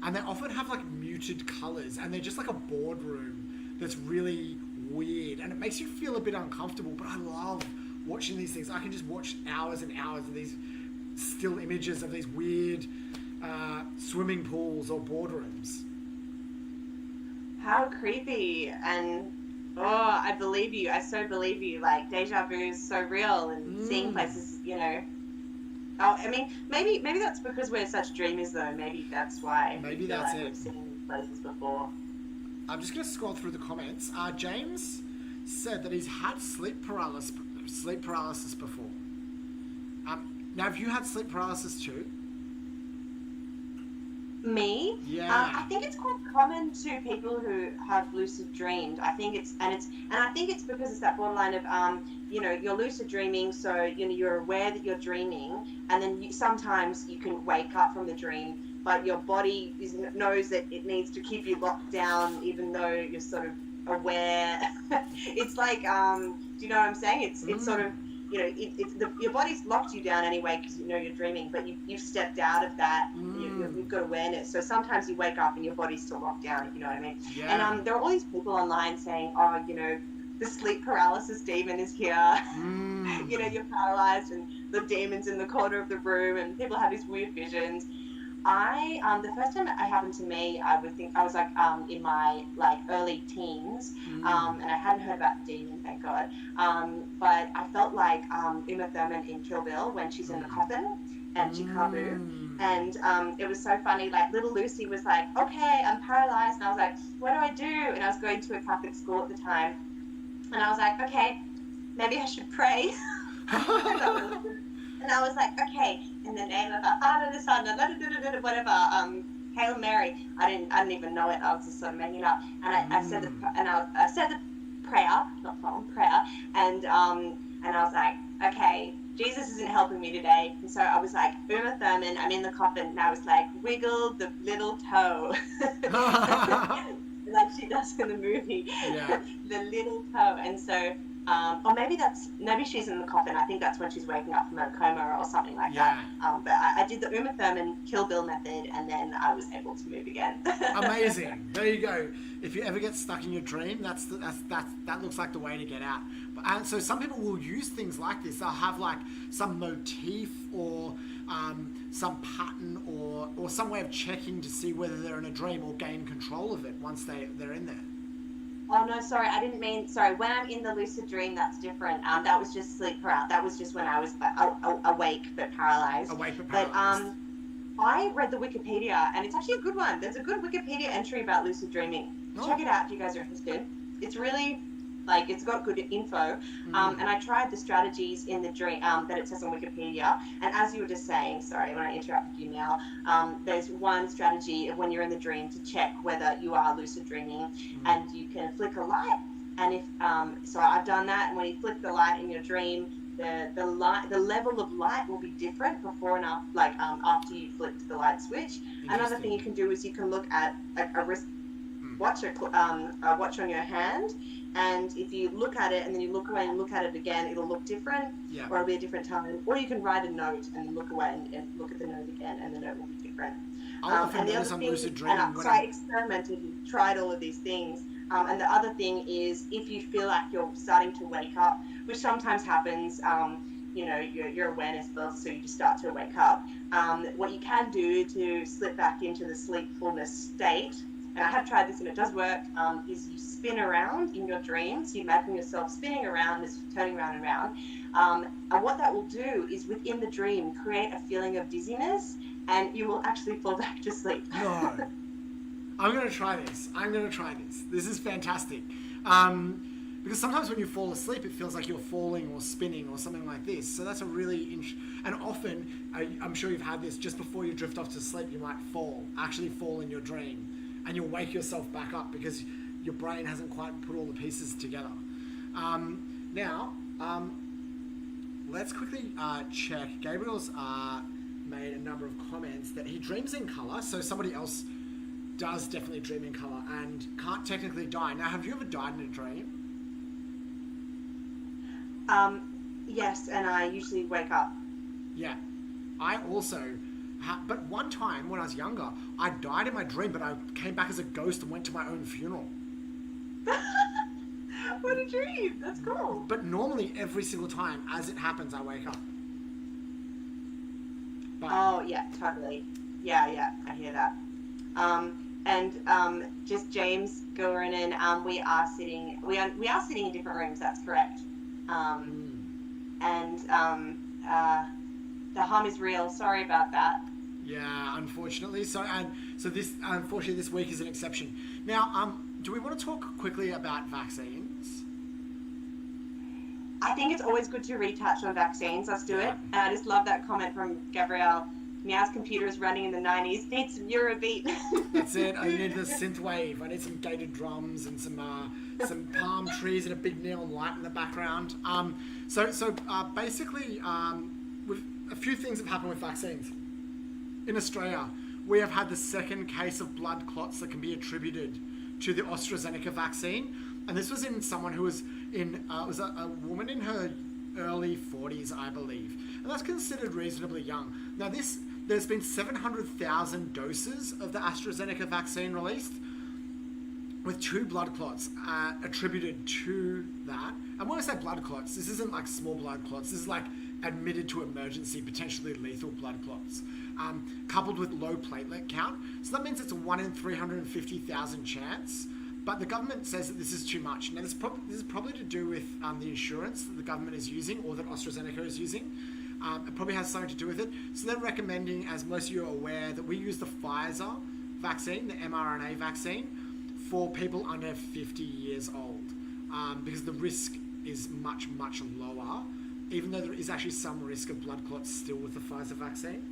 And they often have like muted colours, and they're just like a boardroom that's really weird, and it makes you feel a bit uncomfortable, but I love watching these things. I can just watch hours and hours of these still images of these weird swimming pools or boardrooms. How creepy. And I believe you. I so believe you. Like deja vu is so real, and seeing places, Oh, I mean, maybe that's because we're such dreamers, though. Maybe that's why. Maybe that's like it. We've seen places before. I'm just going to scroll through the comments. James said that he's had sleep paralysis before. Now, have you had sleep paralysis too? Me? Yeah. I think it's quite common to people who have lucid dreamed. I think it's because it's that borderline of you're lucid dreaming, so you're aware that you're dreaming, and then sometimes you can wake up from the dream, but your body knows that it needs to keep you locked down, even though you're sort of aware. It's like do you know what I'm saying? It's sort of your body's locked you down anyway because you're dreaming, but you've stepped out of that. You've got awareness, so sometimes you wake up and your body's still locked down, if you know what I mean. Yeah. And there are all these people online saying, the sleep paralysis demon is here. You're paralyzed and the demon's in the corner of the room, and people have these weird visions. The first time it happened to me, I was like in my early teens, and I hadn't heard about the demon, thank God. But I felt like Uma Thurman in Kill Bill when she's in the coffin and she can't move. And it was so funny. Like little Lucy was like, "Okay, I'm paralyzed," and I was like, "What do I do?" And I was going to a Catholic school at the time, and I was like, "Okay, maybe I should pray." And I was like, okay, in the name of the Father, the Son, whatever, Hail Mary. I didn't even know it. I was just sort of making it up. And I said I said the prayer, not poem, prayer, and I was like, okay, Jesus isn't helping me today. And so I was like, Uma Thurman, I'm in the coffin. And I was like, wiggle the little toe. Like she does in the movie, Yeah. the little toe. And so, or maybe she's in the coffin. I think that's when she's waking up from a coma or something like that. Yeah. But I did the Uma Thurman Kill Bill method, and then I was able to move again. Amazing. There you go. If you ever get stuck in your dream, that looks like the way to get out. And so some people will use things like this. They'll have like some motif or some pattern or some way of checking to see whether they're in a dream or gain control of it once they're in there. Oh no, sorry, I didn't mean. Sorry, when I'm in the lucid dream, that's different. That was just sleep paralysis. That was just when I was awake but paralyzed. Awake but But paralyzed. I read the Wikipedia, and it's actually a good one. There's a good Wikipedia entry about lucid dreaming. Oh. Check it out if you guys are interested. It's really like it's got good info. And I tried the strategies in the dream that it says on Wikipedia. And as you were just saying, sorry when I interrupted you now, there's one strategy of when you're in the dream to check whether you are lucid dreaming, and you can flick a light. And if so, I've done that. And when you flick the light in your dream, the level of light will be different before and after, like after you flicked the light switch. Another thing you can do is you can look at a wrist watch, a watch on your hand, and if you look at it and then you look away and look at it again, it'll look different, or it'll be a different time. Or you can write a note and look away and look at the note again, and the note will be different. I'll often notice I'm lucid dreaming. So I experimented and tried all of these things. And the other thing is, if you feel like you're starting to wake up, which sometimes happens, your awareness builds, so you just start to wake up. What you can do to slip back into the sleepfulness state, and I have tried this and it does work, is you spin around in your dreams. You imagine yourself spinning around, turning around and around. And what that will do is within the dream create a feeling of dizziness, and you will actually fall back to sleep. No. I'm going to try this. This is fantastic. Because sometimes when you fall asleep, it feels like you're falling or spinning or something like this. So that's a really and often, I'm sure you've had this, just before you drift off to sleep, you might actually fall in your dream. And you'll wake yourself back up because your brain hasn't quite put all the pieces together. Now, let's quickly check. Gabriel's made a number of comments that he dreams in colour, so somebody else does definitely dream in colour and can't technically die. Now, have you ever died in a dream? Yes, and I usually wake up. Yeah. I also but one time when I was younger, I died in my dream, but I came back as a ghost and went to my own funeral. What a dream! That's cool. But normally, every single time, as it happens, I wake up. But, oh yeah, totally. Yeah, I hear that. Just James Gilrenan, we are sitting in different rooms. That's correct. The hum is real. Sorry about that. Yeah, unfortunately. Unfortunately, this week is an exception. Now, do we want to talk quickly about vaccines? I think it's always good to retouch on vaccines. Let's do it. And I just love that comment from Gabrielle. Meow's computer is running in the 90s. Need some Eurobeat. That's it. I need the synth wave. I need some gated drums and some palm trees and a big neon light in the background. Basically, with a few things have happened with vaccines. In Australia, we have had the second case of blood clots that can be attributed to the AstraZeneca vaccine, and this was in someone who was was a woman in her early 40s, I believe, and that's considered reasonably young. Now, there's been 700,000 doses of the AstraZeneca vaccine released, with 2 blood clots attributed to that. And when I say blood clots, this isn't like small blood clots. This is like admitted to emergency, potentially lethal blood clots, coupled with low platelet count. So that means it's a 1 in 350,000 chance. But the government says that this is too much. Now, this is probably to do with the insurance that the government is using, or that AstraZeneca is using. It probably has something to do with it. So they're recommending, as most of you are aware, that we use the Pfizer vaccine, the mRNA vaccine, for people under 50 years old, because the risk is much, much lower even though there is actually some risk of blood clots still with the Pfizer vaccine.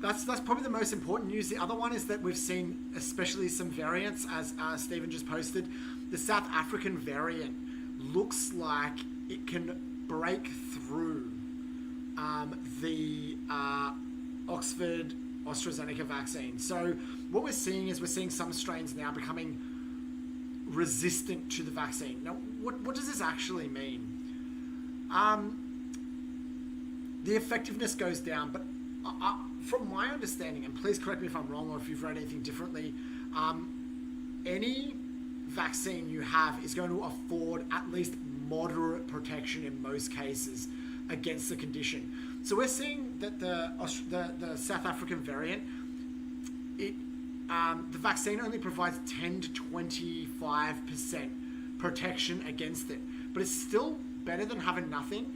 That's probably the most important news. The other one is that we've seen, especially some variants, as Stephen just posted. The South African variant looks like it can break through the Oxford AstraZeneca vaccine. So what we're seeing is some strains now becoming resistant to the vaccine. Now, what does this actually mean? The effectiveness goes down, but from my understanding, and please correct me if I'm wrong or if you've read anything differently, any vaccine you have is going to afford at least moderate protection in most cases against the condition. So we're seeing that the South African variant, the vaccine only provides 10 to 25% protection against it, but it's still better than having nothing,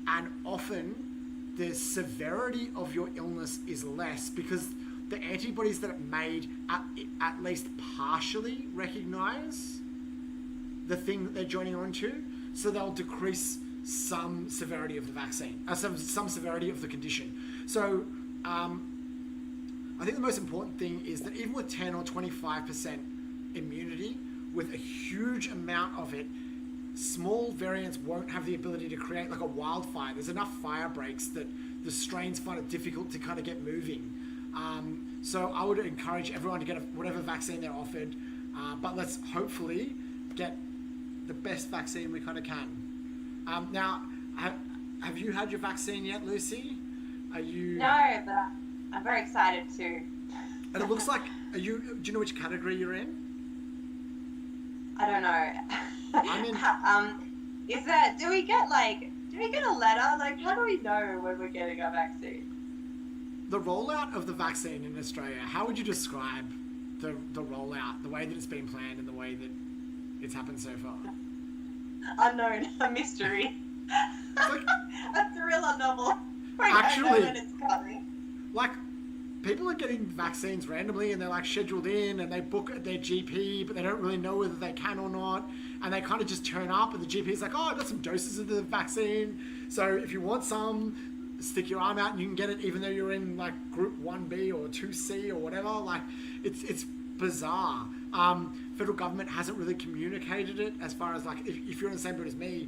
and often the severity of your illness is less because the antibodies that it made at least partially recognize the thing that they're joining on to, so they'll decrease some severity of the vaccine, some severity of the condition. So I think the most important thing is that even with 10 or 25% immunity, with a huge amount of it, small variants won't have the ability to create like a wildfire. There's enough fire breaks that the strains find it difficult to kind of get moving. So I would encourage everyone to get whatever vaccine they're offered, but let's hopefully get the best vaccine we kind of can. Now, have you had your vaccine yet, Lucy? Are you? No, but I'm very excited too. And it looks like, do you know which category you're in? I don't know. I'm in. Do we get a letter? Like, how do we know when we're getting our vaccine? The rollout of the vaccine in Australia, how would you describe the rollout, the way that it's been planned and the way that it's happened so far? Unknown, a mystery. Like, a thriller novel. Actually, I know when it's coming. Like, people are getting vaccines randomly and they're like scheduled in and they book at their GP, but they don't really know whether they can or not. And they kind of just turn up and the GP's like, oh, I've got some doses of the vaccine. So if you want some, stick your arm out and you can get it even though you're in like group 1B or 2C or whatever. Like, it's bizarre. Federal government hasn't really communicated it as far as like, if you're in the same boat as me,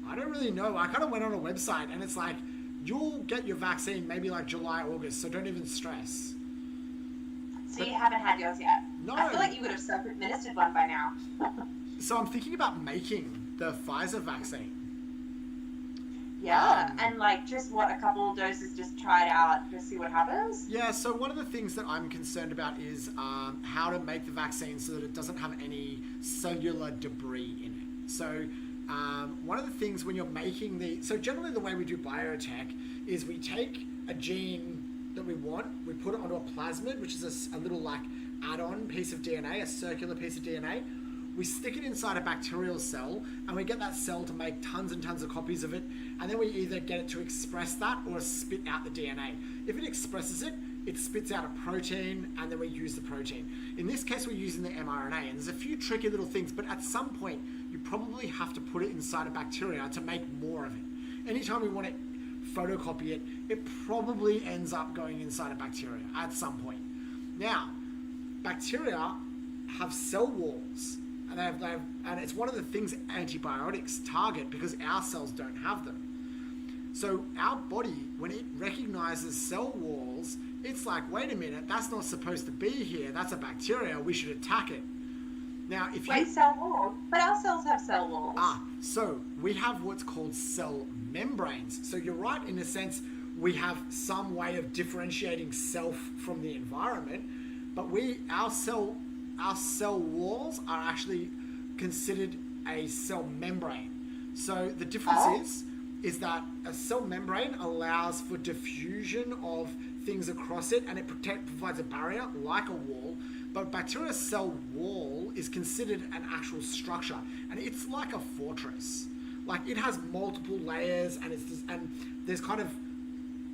I don't really know. I kind of went on a website and it's like, you'll get your vaccine maybe like July, August, so don't even stress. So you haven't had yours yet? No. I feel like you would have self-administered one by now. So I'm thinking about making the Pfizer vaccine. Yeah, and like just a couple of doses, just try it out, just see what happens? Yeah, so one of the things that I'm concerned about is how to make the vaccine so that it doesn't have any cellular debris in it. So one of the things when you're making so generally the way we do biotech is we take a gene that we want, we put it onto a plasmid, which is a little like add-on piece of DNA, a circular piece of DNA. We stick it inside a bacterial cell and we get that cell to make tons and tons of copies of it, and then we either get it to express that or spit out the DNA. If it expresses it, it spits out a protein and then we use the protein. In this case, we're using the mRNA, and there's a few tricky little things, but at some point, you probably have to put it inside a bacteria to make more of it. Anytime we want to photocopy it, it probably ends up going inside a bacteria at some point. Now, bacteria have cell walls, and and it's one of the things antibiotics target because our cells don't have them. So our body, when it recognizes cell walls, it's like, wait a minute, that's not supposed to be here. That's a bacteria. We should attack it. Now, cell walls? But our cells have cell walls. So we have what's called cell membranes. So you're right in a sense, we have some way of differentiating self from the environment, but our cell walls are actually considered a cell membrane. So the difference is that a cell membrane allows for diffusion of things across it, and it provides a barrier like a wall. But bacteria's cell wall is considered an actual structure, and it's like a fortress. Like, it has multiple layers, and there's kind of,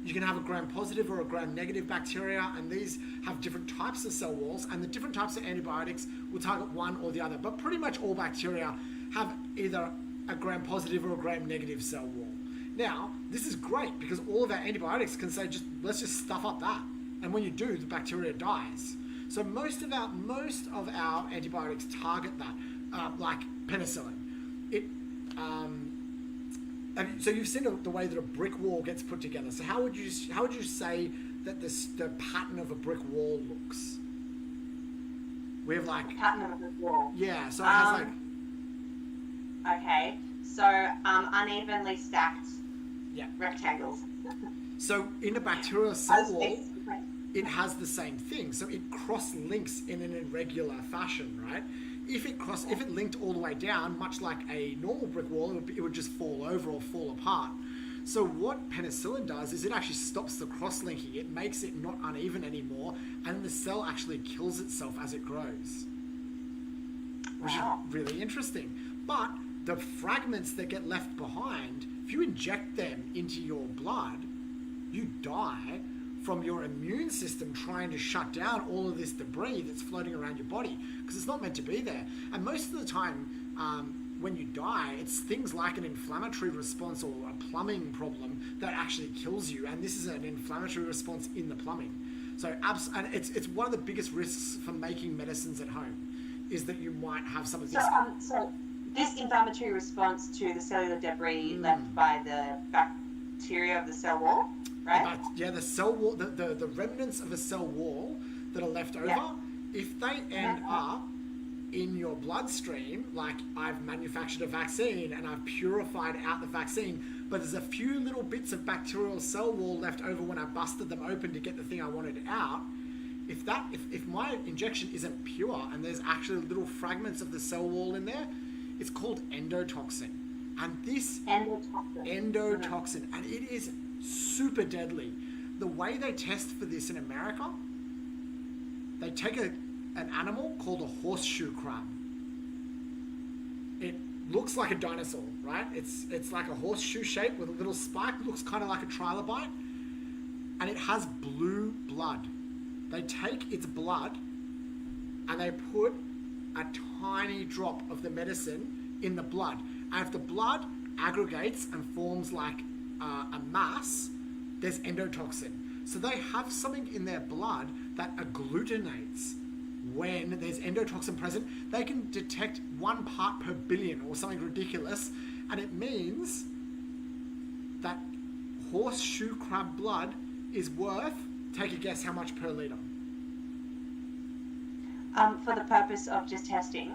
you can have a gram-positive or a gram-negative bacteria, and these have different types of cell walls, and the different types of antibiotics will target one or the other. But pretty much all bacteria have either a gram-positive or a gram-negative cell wall. Now, this is great because all of our antibiotics can say, let's just stuff up that. And when you do, the bacteria dies. So most of our antibiotics target that, like penicillin. So you've seen the way that a brick wall gets put together. So how would you say that the pattern of a brick wall looks? We have like the pattern of a brick wall. Yeah, so it has Okay, so unevenly stacked rectangles. So in a bacterial cell wall, it has the same thing. So it cross-links in an irregular fashion, right? If it linked all the way down, much like a normal brick wall, it would just fall over or fall apart. So what penicillin does is it actually stops the cross-linking. It makes it not uneven anymore, and the cell actually kills itself as it grows. Which is really interesting. But the fragments that get left behind, if you inject them into your blood, you die from your immune system trying to shut down all of this debris that's floating around your body because it's not meant to be there. And most of the time, when you die, it's things like an inflammatory response or a plumbing problem that actually kills you. And this is an inflammatory response in the plumbing. So, and it's one of the biggest risks for making medicines at home is that you might have some of this. So this inflammatory response to the cellular debris left by the bacteria of the cell wall, right? The cell wall, the remnants of a cell wall that are left over, if they end up in your bloodstream, like I've manufactured a vaccine and I've purified out the vaccine, but there's a few little bits of bacterial cell wall left over when I busted them open to get the thing I wanted out. If my injection isn't pure and there's actually little fragments of the cell wall in there, it's called endotoxin. And this endotoxin, and it is super deadly. The way they test for this in America, they take an animal called a horseshoe crab. It looks like a dinosaur, right? It's like a horseshoe shape with a little spike. It looks kind of like a trilobite, and it has blue blood. They take its blood and they put a tiny drop of the medicine in the blood. And if the blood aggregates and forms like a mass, there's endotoxin. So they have something in their blood that agglutinates when there's endotoxin present. They can detect 1 part per billion or something ridiculous, and it means that horseshoe crab blood is worth, take a guess how much per litre? For the purpose of just testing?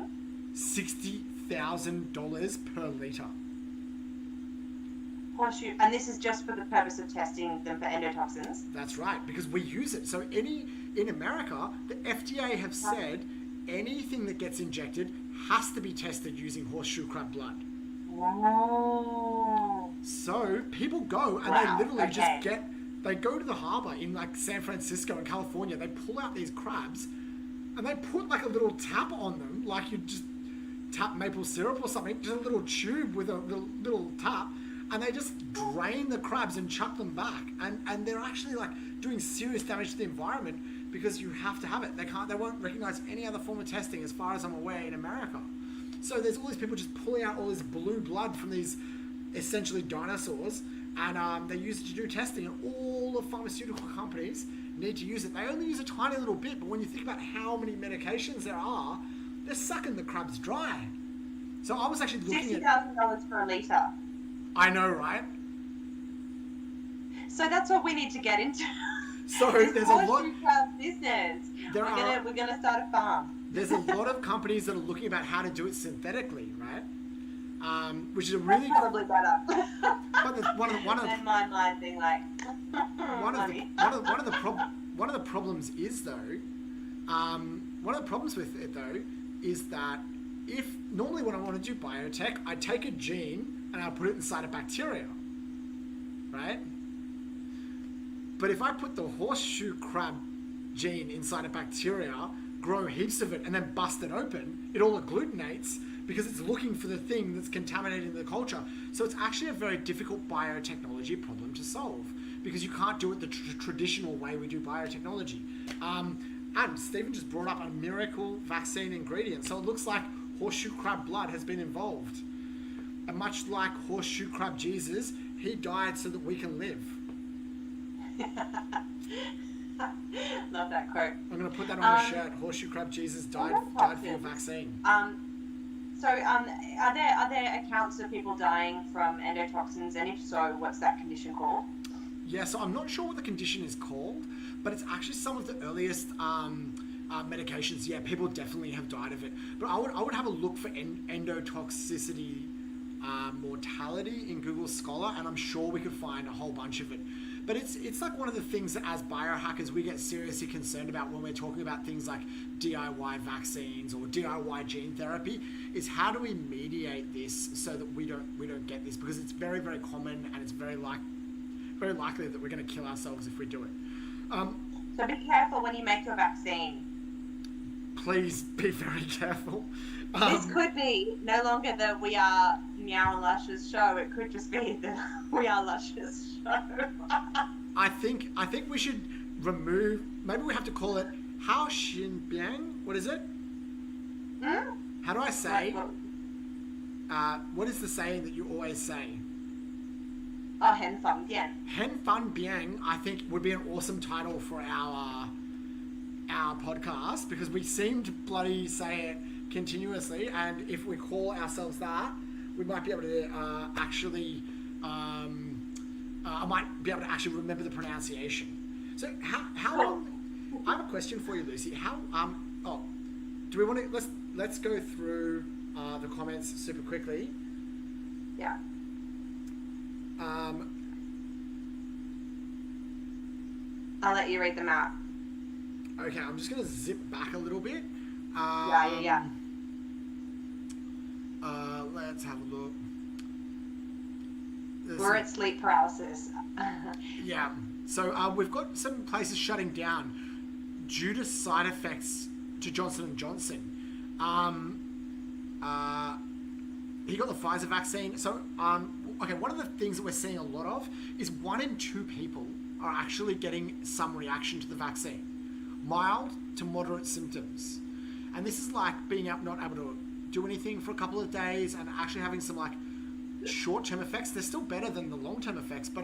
$60,000 per litre. Horseshoe, and this is just for the purpose of testing them for endotoxins? That's right, because we use it. So in America, the FDA have said anything that gets injected has to be tested using horseshoe crab blood. Oh. So people go and they literally they go to the harbour in like San Francisco and California, they pull out these crabs and they put like a little tap on them, like you just tap maple syrup or something, just a little tube with a little tap, and they just drain the crabs and chuck them back. And they're actually like doing serious damage to the environment because you have to have it. They won't recognise any other form of testing as far as I'm aware in America. So there's all these people just pulling out all this blue blood from these essentially dinosaurs, and they use it to do testing, and all the pharmaceutical companies need to use it. They only use a tiny little bit, but when you think about how many medications there are, they're sucking the crabs dry. So I was actually looking at $60,000 per litre. I know, right? So that's what we need to get into. So there's a lot crab business. We're gonna start a farm. There's a lot of companies that are looking about how to do it synthetically, right? Which is a really probably better. But one of my mind being like one of the problems is though, one of the problems with it though is that if normally when I want to do biotech, I take a gene and I put it inside a bacteria, right? But if I put the horseshoe crab gene inside a bacteria, grow heaps of it, and then bust it open, it all agglutinates because it's looking for the thing that's contaminating the culture. So it's actually a very difficult biotechnology problem to solve because you can't do it the traditional way we do biotechnology. And Stephen just brought up a miracle vaccine ingredient. So it looks like horseshoe crab blood has been involved. And much like Horseshoe Crab Jesus, he died so that we can live. Love that quote. I'm going to put that on a shirt. Um, Horseshoe Crab Jesus died for your endotoxins. vaccine. Are there accounts of people dying from endotoxins, and if so, what's that condition called? Yeah, so I'm not sure what the condition is called, but it's actually some of the earliest medications. Yeah, people definitely have died of it. But I would have a look for endotoxicity mortality in Google Scholar, and I'm sure we could find a whole bunch of it. But it's like one of the things that as biohackers we get seriously concerned about when we're talking about things like DIY vaccines or DIY gene therapy, is how do we mediate this so that we don't get this, because it's very, very common and it's very likely that we're going to kill ourselves if we do it. So be careful when you make your vaccine. Please be very careful. This could be no longer the We Are Meow Lushess show. It could just be the We Are Lushess show. I think we should remove. Maybe we have to call it How Xin Biang. What is it? How do I say? What is the saying that you always say? Oh, Hen Fun Bien. Hen Fan Biang, I think, would be an awesome title for our podcast, because we seem to bloody say it continuously, and if we call ourselves that, we might be able to actually I might be able to actually remember the pronunciation. So how long? I have a question for you, Lucy. How do we want to let's go through the comments super quickly. Yeah. I'll let you read them out. Okay, I'm just going to zip back a little bit. Yeah. Let's have a look. We're at sleep paralysis. Yeah. So we've got some places shutting down due to side effects to Johnson & Johnson. He got the Pfizer vaccine. So, okay, one of the things that we're seeing a lot of is 1 in 2 people are actually getting some reaction to the vaccine. Mild to moderate symptoms. And this is like being not able to do anything for a couple of days and actually having some like short-term effects. They're still better than the long-term effects, but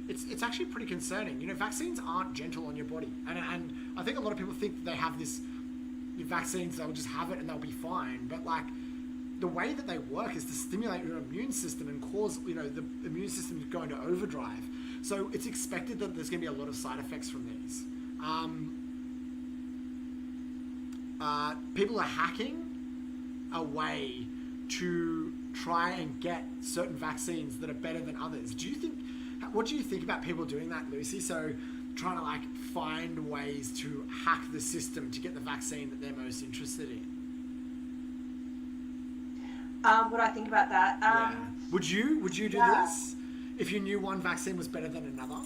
it's actually pretty concerning. You know, vaccines aren't gentle on your body. And I think a lot of people think that they have this vaccines, they'll just have it and they'll be fine. But like, the way that they work is to stimulate your immune system and cause, you know, the immune system to go into overdrive. So it's expected that there's going to be a lot of side effects from these. People are hacking a way to try and get certain vaccines that are better than others. What do you think about people doing that, Lucy? So trying to like find ways to hack the system to get the vaccine that they're most interested in. What do I think about that? Yeah. Would you do this if you knew one vaccine was better than another?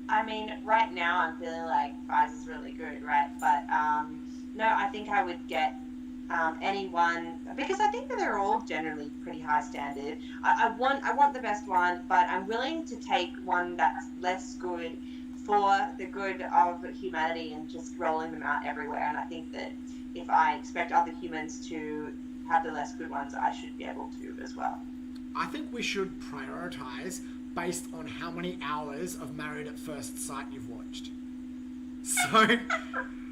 I mean, right now I'm feeling like Pfizer's really good, right? But no, I think I would get anyone, because I think that they're all generally pretty high standard. I want the best one, but I'm willing to take one that's less good for the good of humanity and just rolling them out everywhere. And I think that if I expect other humans to have the less good ones, I should be able to as well. I think we should prioritize based on how many hours of Married at First Sight you've watched. So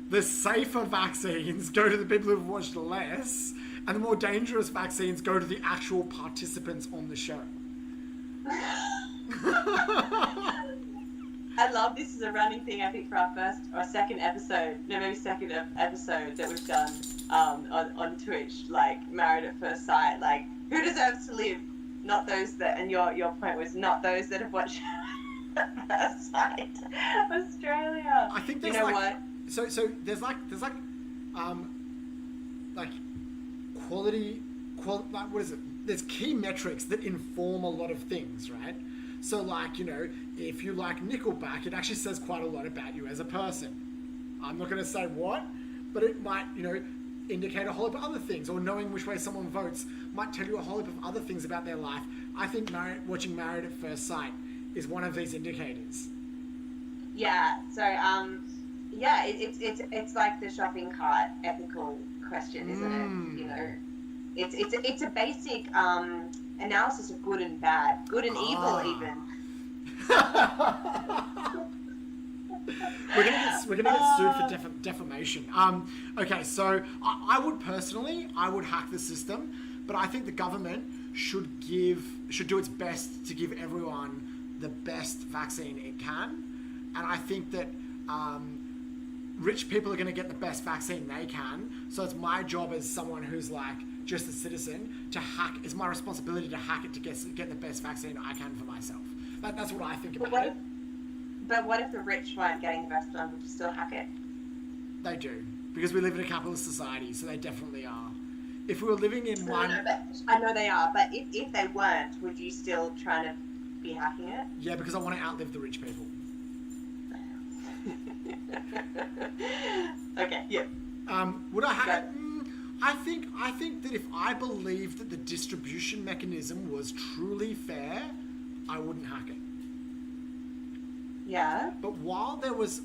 the safer vaccines go to the people who've watched less, and the more dangerous vaccines go to the actual participants on the show. I love this is a running thing, I think, for our first or second episode, no, maybe second episode that we've done on Twitch, like Married at First Sight, like who deserves to live? Not those that, and your point was not those that have watched First Sight Australia. I think there's what? So there's quality, like what is it? There's key metrics that inform a lot of things, right? So like, you know, if you like Nickelback, it actually says quite a lot about you as a person. I'm not going to say what, but it might, you know, indicate a whole heap of other things, or knowing which way someone votes might tell you a whole heap of other things about their life. I think watching Married at First Sight is one of these indicators. Yeah, so yeah, it's like the shopping cart ethical question, isn't it? You know, it's a basic analysis of good and bad, good and evil, Ah. even. We're gonna get sued for defamation. Okay, so I would personally, I would hack the system, but I think the government should do its best to give everyone the best vaccine it can, and I think that rich people are going to get the best vaccine they can. So it's my job as someone who's like just a citizen to hack. It's my responsibility to hack it to get the best vaccine I can for myself. That's what I think But about what it. if, but what if the rich weren't getting the best one? Would you still hack it? They do because we live in a capitalist society, so they definitely are. If we were living in No, no, one, but I know they are. But if they weren't, would you still try to be hacking it? yeah, because I want to outlive the rich people. Okay, yeah. Would I hack But, it? I think that if I believed that the distribution mechanism was truly fair, I wouldn't hack it. yeah. But while it was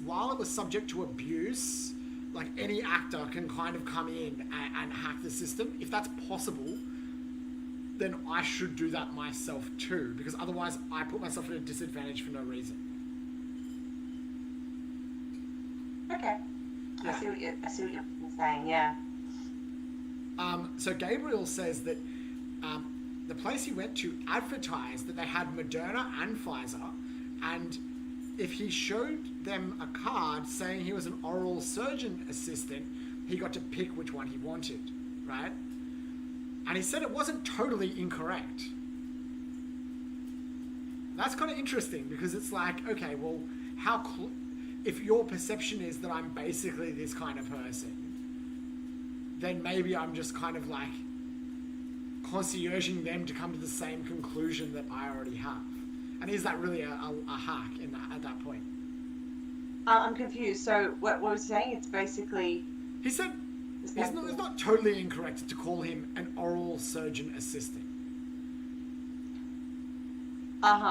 subject to abuse, like any actor can kind of come in and hack the system. If that's possible, then I should do that myself too, because otherwise I put myself at a disadvantage for no reason. Okay. Yeah. I see what you're saying. Yeah. So Gabriel says that the place he went to advertised that they had Moderna and Pfizer, and if he showed them a card saying he was an oral surgeon assistant, he got to pick which one he wanted, right? And he said it wasn't totally incorrect. That's kind of interesting because it's like, okay, well, if your perception is that I'm basically this kind of person, then maybe I'm just kind of like concierging them to come to the same conclusion that I already have. And is that really a hack at that point? I'm confused. So what was he saying? It's basically. He said it's not totally incorrect to call him an oral surgeon assistant.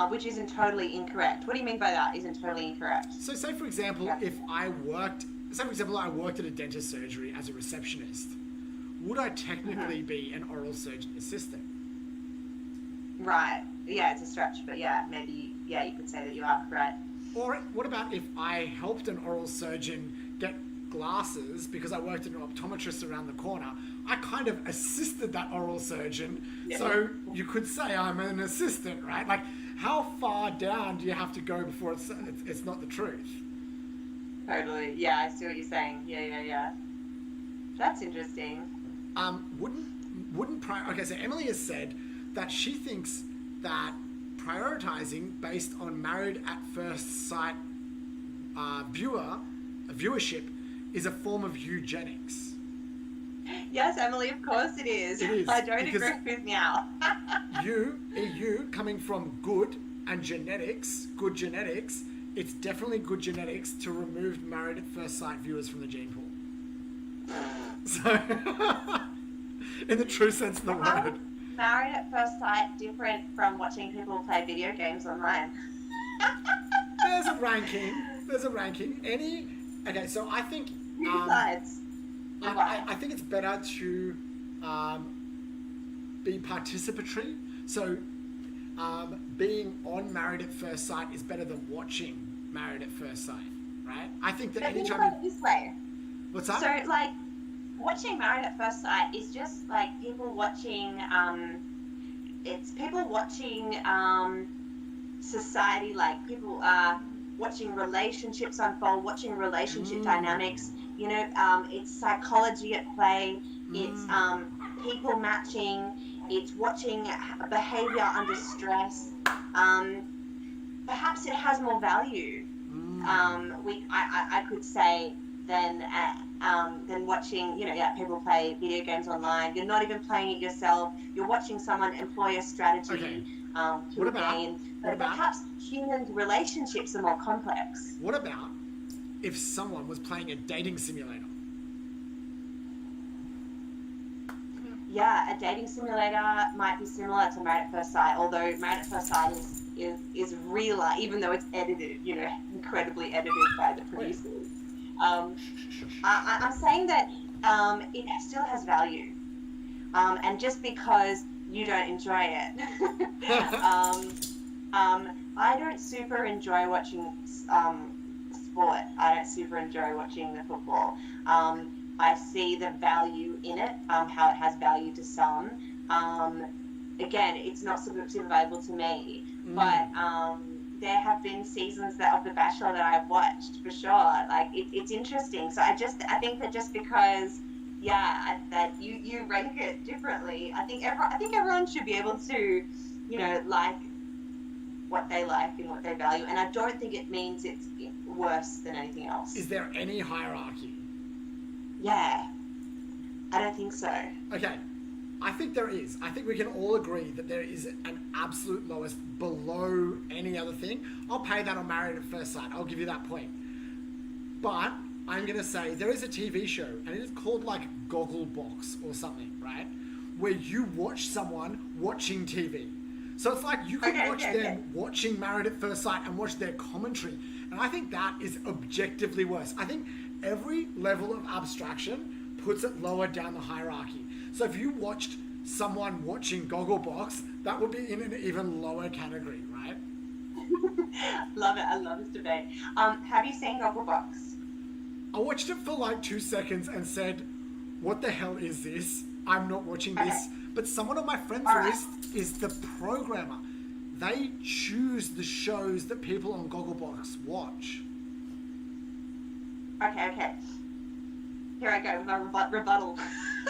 Which isn't totally incorrect. What do you mean by that? Isn't totally incorrect? So say for example, if I worked at a dentist surgery as a receptionist, would I technically be an oral surgeon assistant? Right. Yeah, it's a stretch, but yeah, maybe, yeah, you could say that you are, right? Or what about if I helped an oral surgeon get glasses because I worked at an optometrist around the corner? I kind of assisted that oral surgeon, so you could say I'm an assistant, right? Like, how far down do you have to go before it's not the truth? Totally. Yeah, I see what you're saying. Yeah. That's interesting. Okay, so Emily has said that she thinks that prioritizing based on married at first sight viewership is a form of eugenics. Yes, Emily, of course it is. It is. I don't agree with Meow. you coming from good genetics, it's definitely good genetics to remove married at first sight viewers from the gene pool. So, in the true sense of the word. Married at first sight different from watching people play video games online? There's a ranking. Okay, so I think sides. I think it's better to be participatory. So being on Married at First Sight is better than watching Married at First Sight, right? I think that Think about it this way. What's that? So, like, watching Married at First Sight is just like people watching. It's people watching society, like people are watching relationships unfold, watching relationship dynamics. You know, it's psychology at play. It's people matching. It's watching behavior under stress. Perhaps it has more value. I could say than watching, people play video games online. You're not even playing it yourself. You're watching someone employ a strategy to gain. But perhaps human relationships are more complex. What about if someone was playing a dating simulator? Yeah, a dating simulator might be similar to Married at First Sight, although Married at First Sight is realer, even though it's edited, incredibly edited by the producers. I'm saying that it still has value. And just because you don't enjoy it, I don't super enjoy watching sport. I don't super enjoy watching the football. I see the value in it, how it has value to some. Again, it's not super valuable to me, but there have been seasons of The Bachelor that I've watched for sure. Like it's interesting. So I think that just because that you rank it differently. I think everyone should be able to, like what they like and what they value. And I don't think it means it's worse than anything else. Is there any hierarchy? Yeah, I don't think so. Okay, I think there is. I think we can all agree that there is an absolute lowest below any other thing. I'll pay that on Married at First Sight. I'll give you that point. But I'm going to say there is a TV show, and it is called like Gogglebox or something, right? Where you watch someone watching TV. So it's like you can watch them watching Married at First Sight and watch their commentary. And I think that is objectively worse. I think every level of abstraction puts it lower down the hierarchy. So if you watched someone watching Gogglebox, that would be in an even lower category, right? Love it. I love this debate. Have you seen Gogglebox? I watched it for like 2 seconds and said, what the hell is this? I'm not watching this. But someone on my friends list is the programmer. They choose the shows that people on Gogglebox watch. Okay. Here I go with my rebuttal.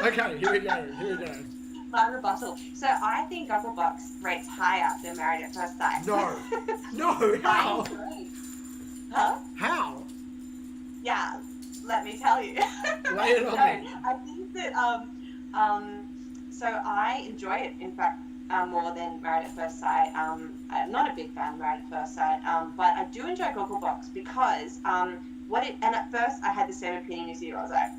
Okay, here we go. My rebuttal. So I think Gogglebox rates higher than Married at First Sight. No, how? Huh? How? Yeah, let me tell you. Lay it on me. I think that so I enjoy it, in fact, more than Married at First Sight. I'm not a big fan of Married at First Sight, but I do enjoy Gogglebox because and at first I had the same opinion as you. I was like,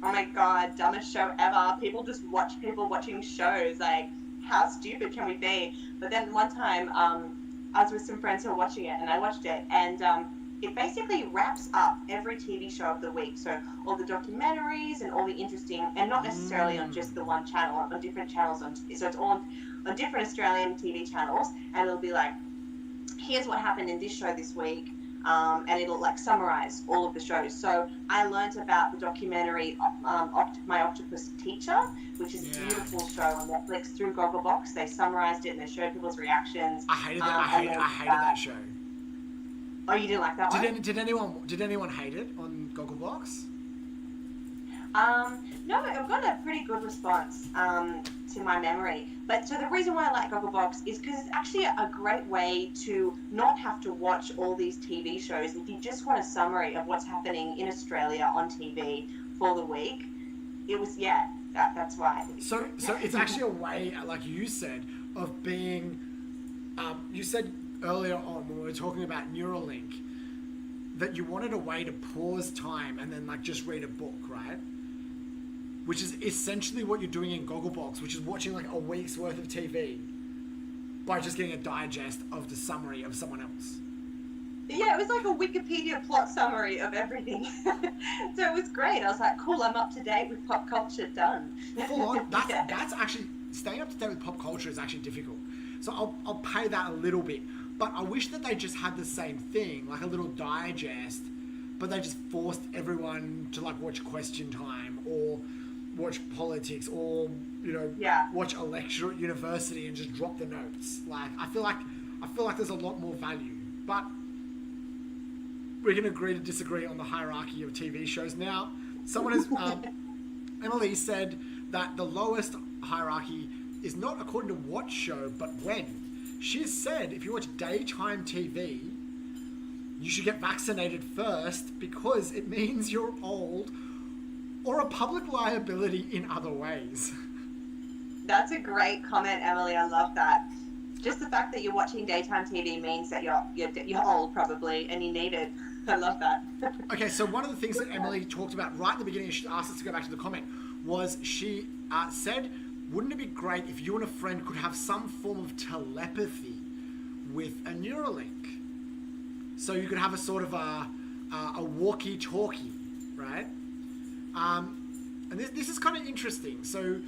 oh my god, dumbest show ever. People just watch people watching shows. Like, how stupid can we be? But then one time, I was with some friends who were watching it, and I watched it, and it basically wraps up every TV show of the week. So all the documentaries and all the interesting, and not necessarily on just the one channel, on different channels. So it's all on different Australian TV channels, and it'll be like, here's what happened in this show this week. And it'll like summarize all of the shows. So I learnt about the documentary My Octopus Teacher, which is a beautiful show on Netflix through Gogglebox. They summarized it and they showed people's reactions. I hated that show. Oh, you didn't like that one? Did anyone hate it on Gogglebox? No, I've got a pretty good response to my memory. But so the reason why I like Gogglebox is because it's actually a great way to not have to watch all these TV shows. If you just want a summary of what's happening in Australia on TV for the week, it was, that's why. So it's actually a way, like you said, of being, you said earlier on when we were talking about Neuralink, that you wanted a way to pause time and then like just read a book, right? Which is essentially what you're doing in Gogglebox, which is watching like a week's worth of TV by just getting a digest of the summary of someone else. Yeah, it was like a Wikipedia plot summary of everything. So it was great. I was like, cool, I'm up to date with pop culture, done. Full on. That's actually, staying up to date with pop culture is actually difficult. So I'll pay that a little bit. But I wish that they just had the same thing, like a little digest, but they just forced everyone to like watch Question Time or watch politics or watch a lecture at university and just drop the notes. Like I feel like there's a lot more value, but we can agree to disagree on the hierarchy of TV shows. Now, someone has Emily said that the lowest hierarchy is not according to what show but when. She has said if you watch daytime TV, you should get vaccinated first because it means you're old or a public liability in other ways. That's a great comment, Emily. I love that. Just the fact that you're watching daytime TV means that you're old probably and you need it. I love that. Okay, so one of the things that Emily talked about right at the beginning, she asked us to go back to the comment, was she said, wouldn't it be great if you and a friend could have some form of telepathy with a Neuralink? So you could have a sort of a walkie-talkie right? And this is kind of interesting. So,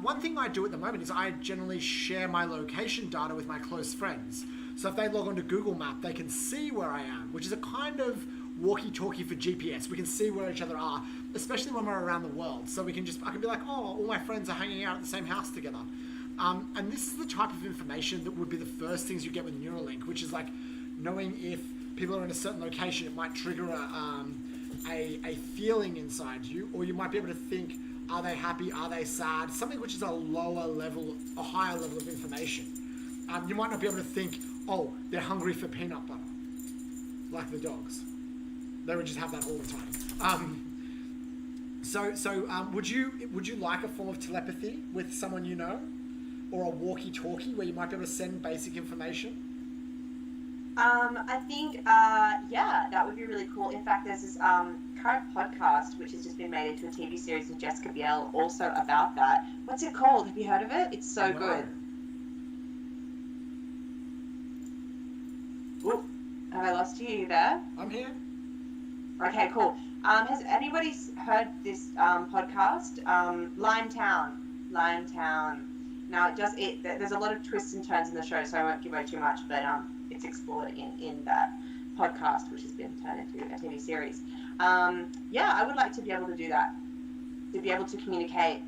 one thing I do at the moment is I generally share my location data with my close friends. So if they log onto Google Map, they can see where I am, which is a kind of walkie-talkie for GPS. We can see where each other are, especially when we're around the world. So I can be like, oh, all my friends are hanging out at the same house together. And this is the type of information that would be the first things you get with Neuralink, which is like knowing if people are in a certain location, it might trigger a feeling inside you, or you might be able to think, are they happy, are they sad, something which is a higher level of information. You might not be able to think, oh, they're hungry for peanut butter, like the dogs. They would just have that all the time. Would you like a form of telepathy with someone you know, or a walkie-talkie where you might be able to send basic information? I think, yeah, that would be really cool. In fact, there's this current podcast which has just been made into a TV series with Jessica Biel, also about that. What's it called? Have you heard of it? It's so good. Ooh, have I lost you? Are you there? I'm here. Okay, cool. Has anybody heard this podcast? Limetown. Now, there's a lot of twists and turns in the show, so I won't give away too much, but it's explored in that podcast, which has been turned into a TV series. Yeah, I would like to be able to do that, to be able to communicate,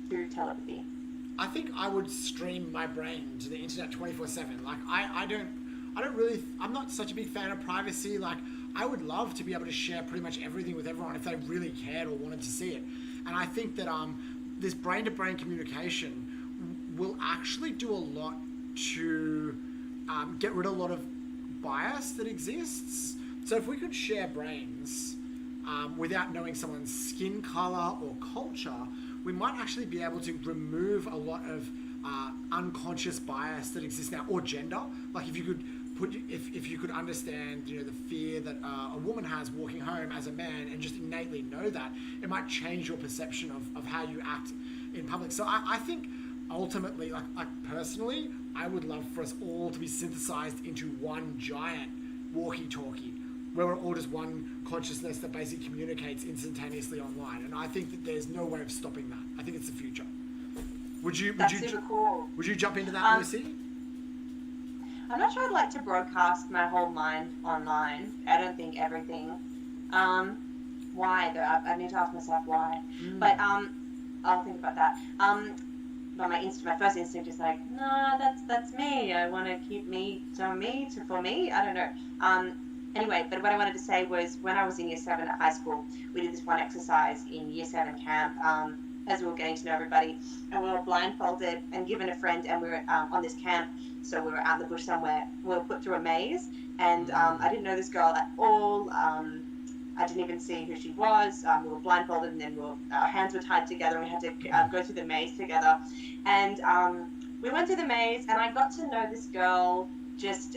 through telepathy. I think I would stream my brain to the internet 24/7. Like I'm not such a big fan of privacy. Like, I would love to be able to share pretty much everything with everyone if they really cared or wanted to see it. And I think that this brain-to-brain communication will actually do a lot to get rid of a lot of bias that exists. So if we could share brains without knowing someone's skin color or culture, we might actually be able to remove a lot of unconscious bias that exists now, or gender. Like if you could understand, the fear that a woman has walking home as a man, and just innately know that, it might change your perception of how you act in public. So I think ultimately, like personally, I would love for us all to be synthesized into one giant walkie-talkie, where we're all just one consciousness that basically communicates instantaneously online. And I think that there's no way of stopping that. I think it's the future. That's super cool. Would you jump into that, Lucy? I'm not sure I'd like to broadcast my whole mind online. I don't think everything. Why though? I need to ask myself why. But I'll think about that. But my first instinct is like, no, that's me. I want to keep me for me. I don't know. Anyway, but what I wanted to say was, when I was in year 7 at high school, we did this one exercise in year 7 camp. As we were getting to know everybody, and we were blindfolded and given a friend, and we were on this camp, so we were out in the bush somewhere. We were put through a maze, and I didn't know this girl at all. I didn't even see who she was. We were blindfolded, and then our hands were tied together, and we had to go through the maze together. And we went through the maze, and I got to know this girl just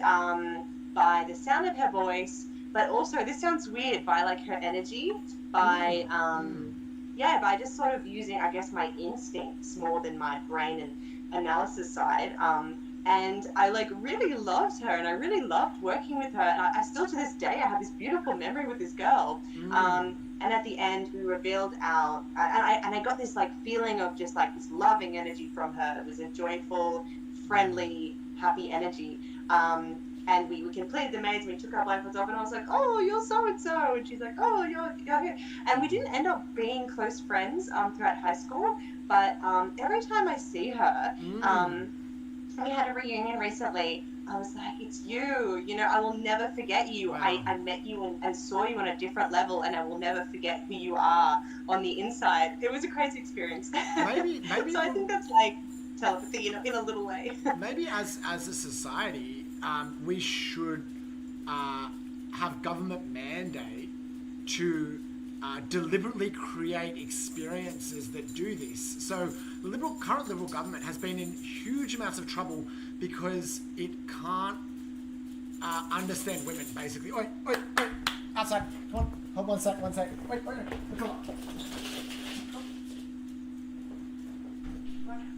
by the sound of her voice, but also, this sounds weird, by like her energy, by by just sort of using, I guess, my instincts more than my brain and analysis side. And I really loved her, and I really loved working with her. And I still, to this day, I have this beautiful memory with this girl. And at the end, we revealed and I got this feeling of just this loving energy from her. It was a joyful, friendly, happy energy. And we completed the maze, and we took our blindfolds off, and I was like, oh, you're so-and-so. And she's like, oh, you're here. And we didn't end up being close friends throughout high school, but every time I see her, we had a reunion recently, I was like, it's you. I will never forget you. Wow. I met you and saw you on a different level, and I will never forget who you are on the inside. It was a crazy experience. Maybe so I think that's telepathy in a little way. Maybe as a society, we should have government mandate to deliberately create experiences that do this. So the current Liberal government has been in huge amounts of trouble because it can't understand women, basically. Oi, outside. Come on, hold one sec. Wait, come on.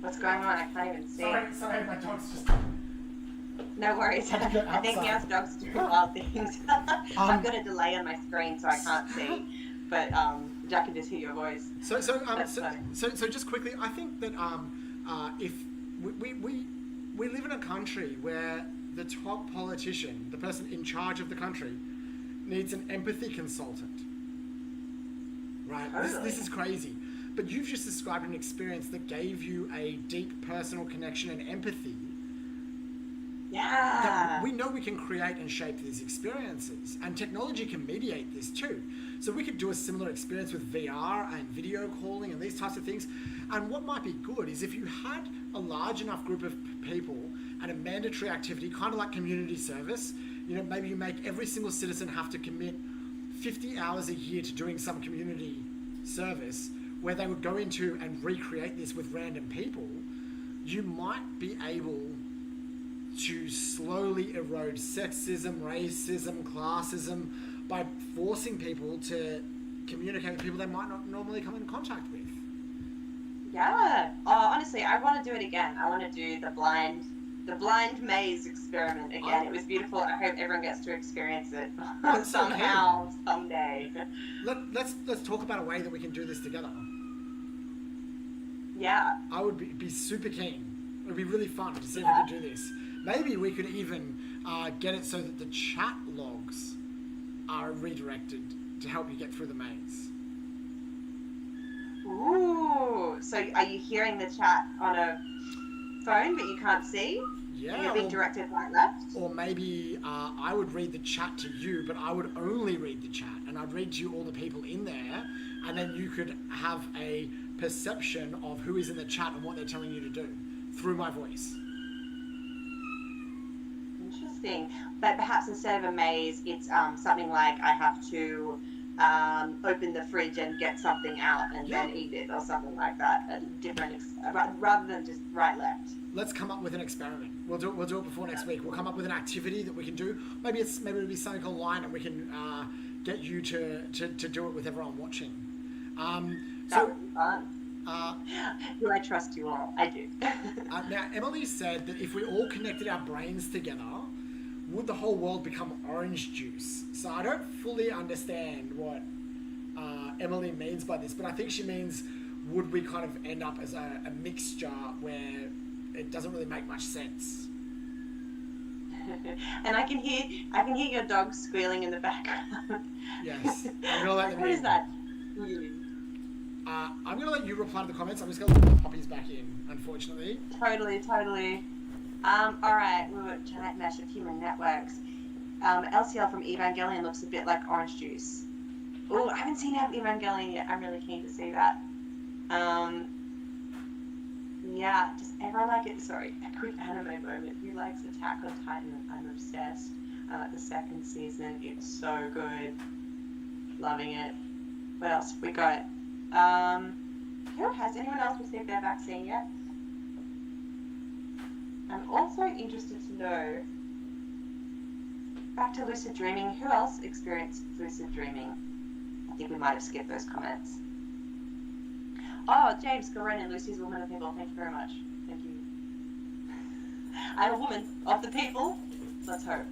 What's going on? I can't even see. Sorry, my dog's just... No worries. Had to go I think outside. Meow's dog's doing wild things. I've got Um, a delay on my screen, so I can't see. But Jack can just hear your voice. so, so, um, That's so, funny. so just quickly, I think that if we live in a country where the top politician, the person in charge of the country, needs an empathy consultant, right? This is Totally. crazy. But you've just described an experience that gave you a deep personal connection and empathy that Yeah. we know we can create and shape these experiences. And technology can mediate this too. So we could do a similar experience with VR and video calling and these types of things. And what might be good is if you had a large enough group of people and a mandatory activity, kind of like community service, maybe you make every single citizen have to commit 50 hours a year to doing some community service where they would go into and recreate this with random people, you might be able to slowly erode sexism, racism, classism by forcing people to communicate with people they might not normally come in contact with. Yeah. Oh, honestly, I want to do it again. I want to do the blind maze experiment again. It I'm, was beautiful. I hope everyone gets to experience it I'm so somehow, keen. someday. Let's talk about a way that we can do this together. Yeah. I would be super keen. It would be really fun to see if we could do this. Maybe we could even get it so that the chat logs are redirected to help you get through the maze. Ooh. So are you hearing the chat on a phone but you can't see? And Yeah, you're being directed right left? or maybe I would read the chat to you, but I would only read the chat, and I'd read to you all the people in there, and then you could have a perception of who is in the chat and what they're telling you to do through my voice. Interesting. But perhaps instead of a maze, it's something like I have to open the fridge and get something out and Yeah, then eat it, or something like that. A different, rather than just right left. let's come up with an experiment. We'll do it before next week. We'll come up with an activity that we can do. Maybe it'll be something online, and we can get you to do it with everyone watching. That So would be fun. uh, Do I trust you all? I do. now Emily said that if we all connected our brains together, would the whole world become orange juice? So I don't fully understand what Emily means by this, but I think she means would we kind of end up as a mixture where it doesn't really make much sense. And I can hear your dog squealing in the background. Yes, I'm gonna let them What is in. that? I'm gonna let you reply to the comments. I'm just gonna let the puppies back in, unfortunately. Totally, totally. All right, we were giant mesh of human networks. LCL from Evangelion looks a bit like orange juice. Oh, I haven't seen Evangelion yet. I'm really keen to see that. Um, yeah, does everyone like it? Sorry, a quick anime moment. Who likes Attack on Titan? I'm obsessed. I like the second season. It's so good. Loving it. What else we got? Who has anyone else received their vaccine yet? I'm also interested to know, back to lucid dreaming, who else experienced lucid dreaming? I think we might have skipped those comments. Oh, James, Goren and Lucy's Woman of the People, thank you very much. Thank you. I'm a woman of the people. Let's hope.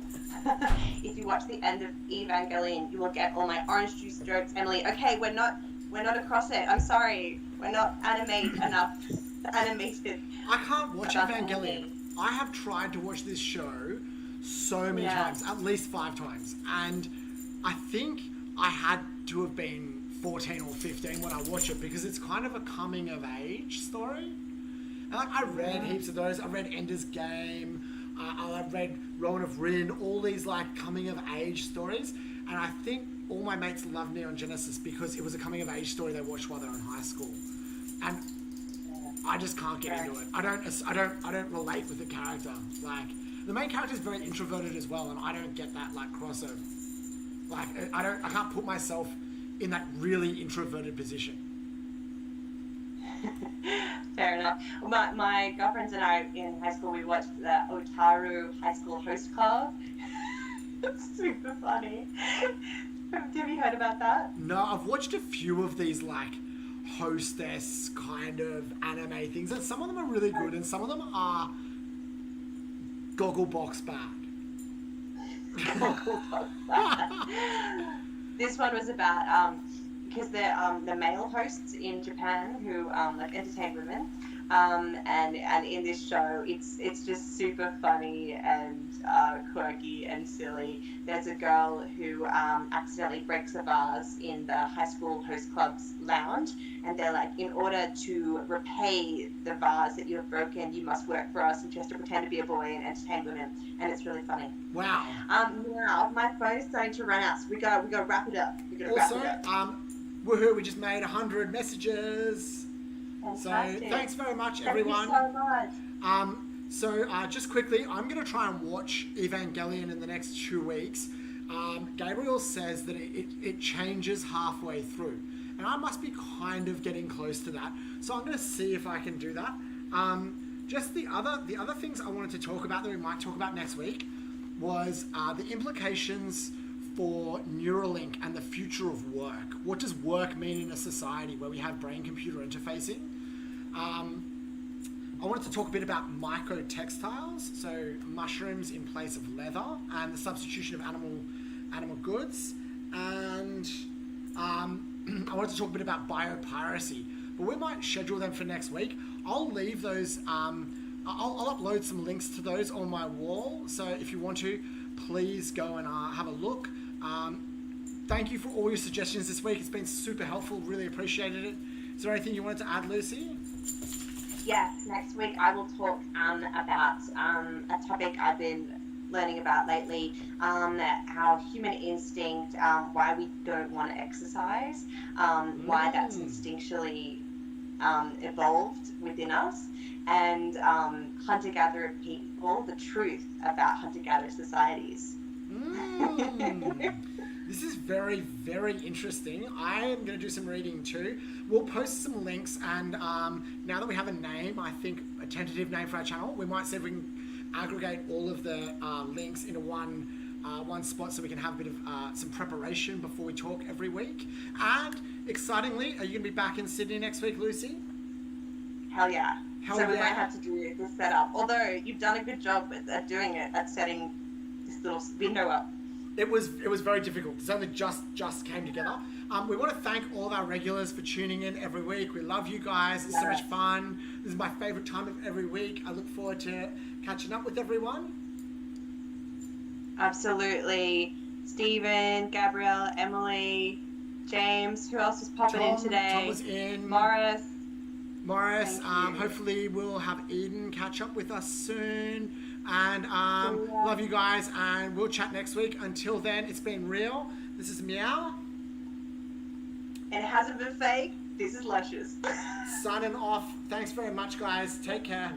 If you watch the end of Evangelion, you will get all my orange juice jokes, Emily. Okay, we're not across it. I'm sorry. We're not animated enough. Animated. I can't watch Enough Evangelion. anime. I have tried to watch this show so many Yeah. times, at least 5 times, and I think I had to have been 14 or 15 when I watched it because it's kind of a coming of age story. And like I read heaps of those. I read Ender's Game. I've read Rowan of Rin. All these like coming of age stories, and I think all my mates love Neon Genesis because it was a coming of age story they watched while they were in high school, and I just can't get into it. I don't relate with the character. Like the main character is very introverted as well, and I don't get that like crossover. Like I can't put myself in that really introverted position. Fair enough. My girlfriends and I in high school, we watched the Otaru High School Host Club. It's super funny. Have you heard about that? No, I've watched a few of these like hostess kind of anime things, and some of them are really good, and some of them are Gogglebox bad. This one was about because the male hosts in Japan who like entertain women, and in this show it's just super funny and quirky and silly. There's a girl who accidentally breaks a vase in the high school host club's lounge, and they're like, in order to repay the vase that you have broken, you must work for us, and she has to pretend to be a boy and entertain women, and it's really funny. Wow. Now my phone is starting to run out, so we gotta wrap it up. We gotta Also, wrap it up. woohoo! We just made 100 messages. Fantastic. So thanks very much, Thank everyone. you so much. So just quickly, I'm going to try and watch Evangelion in the next 2 weeks. Gabriel says that it changes halfway through, and I must be kind of getting close to that. So I'm going to see if I can do that. Just the other things I wanted to talk about that we might talk about next week was the implications for Neuralink and the future of work. What does work mean in a society where we have brain-computer interfacing? I wanted to talk a bit about micro-textiles, so mushrooms in place of leather, and the substitution of animal goods. And I wanted to talk a bit about biopiracy, but we might schedule them for next week. I'll leave those. I'll upload some links to those on my wall, so if you want to, please go and have a look. Thank you for all your suggestions this week. It's been super helpful. Really appreciated it. Is there anything you wanted to add, Lucy? Yes, next week I will talk about a topic I've been learning about lately, how human instinct, why we don't want to exercise, why that's instinctually evolved within us, and hunter-gatherer people, the truth about hunter-gatherer societies. This is very, very interesting. I am going to do some reading too. We'll post some links, and now that we have a name, I think a tentative name for our channel, we might see if we can aggregate all of the links into one spot so we can have a bit of some preparation before we talk every week. And excitingly, are you going to be back in Sydney next week, Lucy? Hell yeah. We might have to do this setup. Although you've done a good job at doing it, at setting this little window up. It was very difficult. It's only just came together. We want to thank all of our regulars for tuning in every week. We love you guys. It's so much fun. This is my favourite time of every week. I look forward to catching up with everyone. Absolutely. Stephen, Gabrielle, Emily, James. Who else was popping in today? Tom was in. Morris. Hopefully we'll have Eden catch up with us soon. And love you guys, and we'll chat next week. Until then, it's been real. This is Meow. It hasn't been fake. This is Lushess. Signing off. Thanks very much, guys. Take care.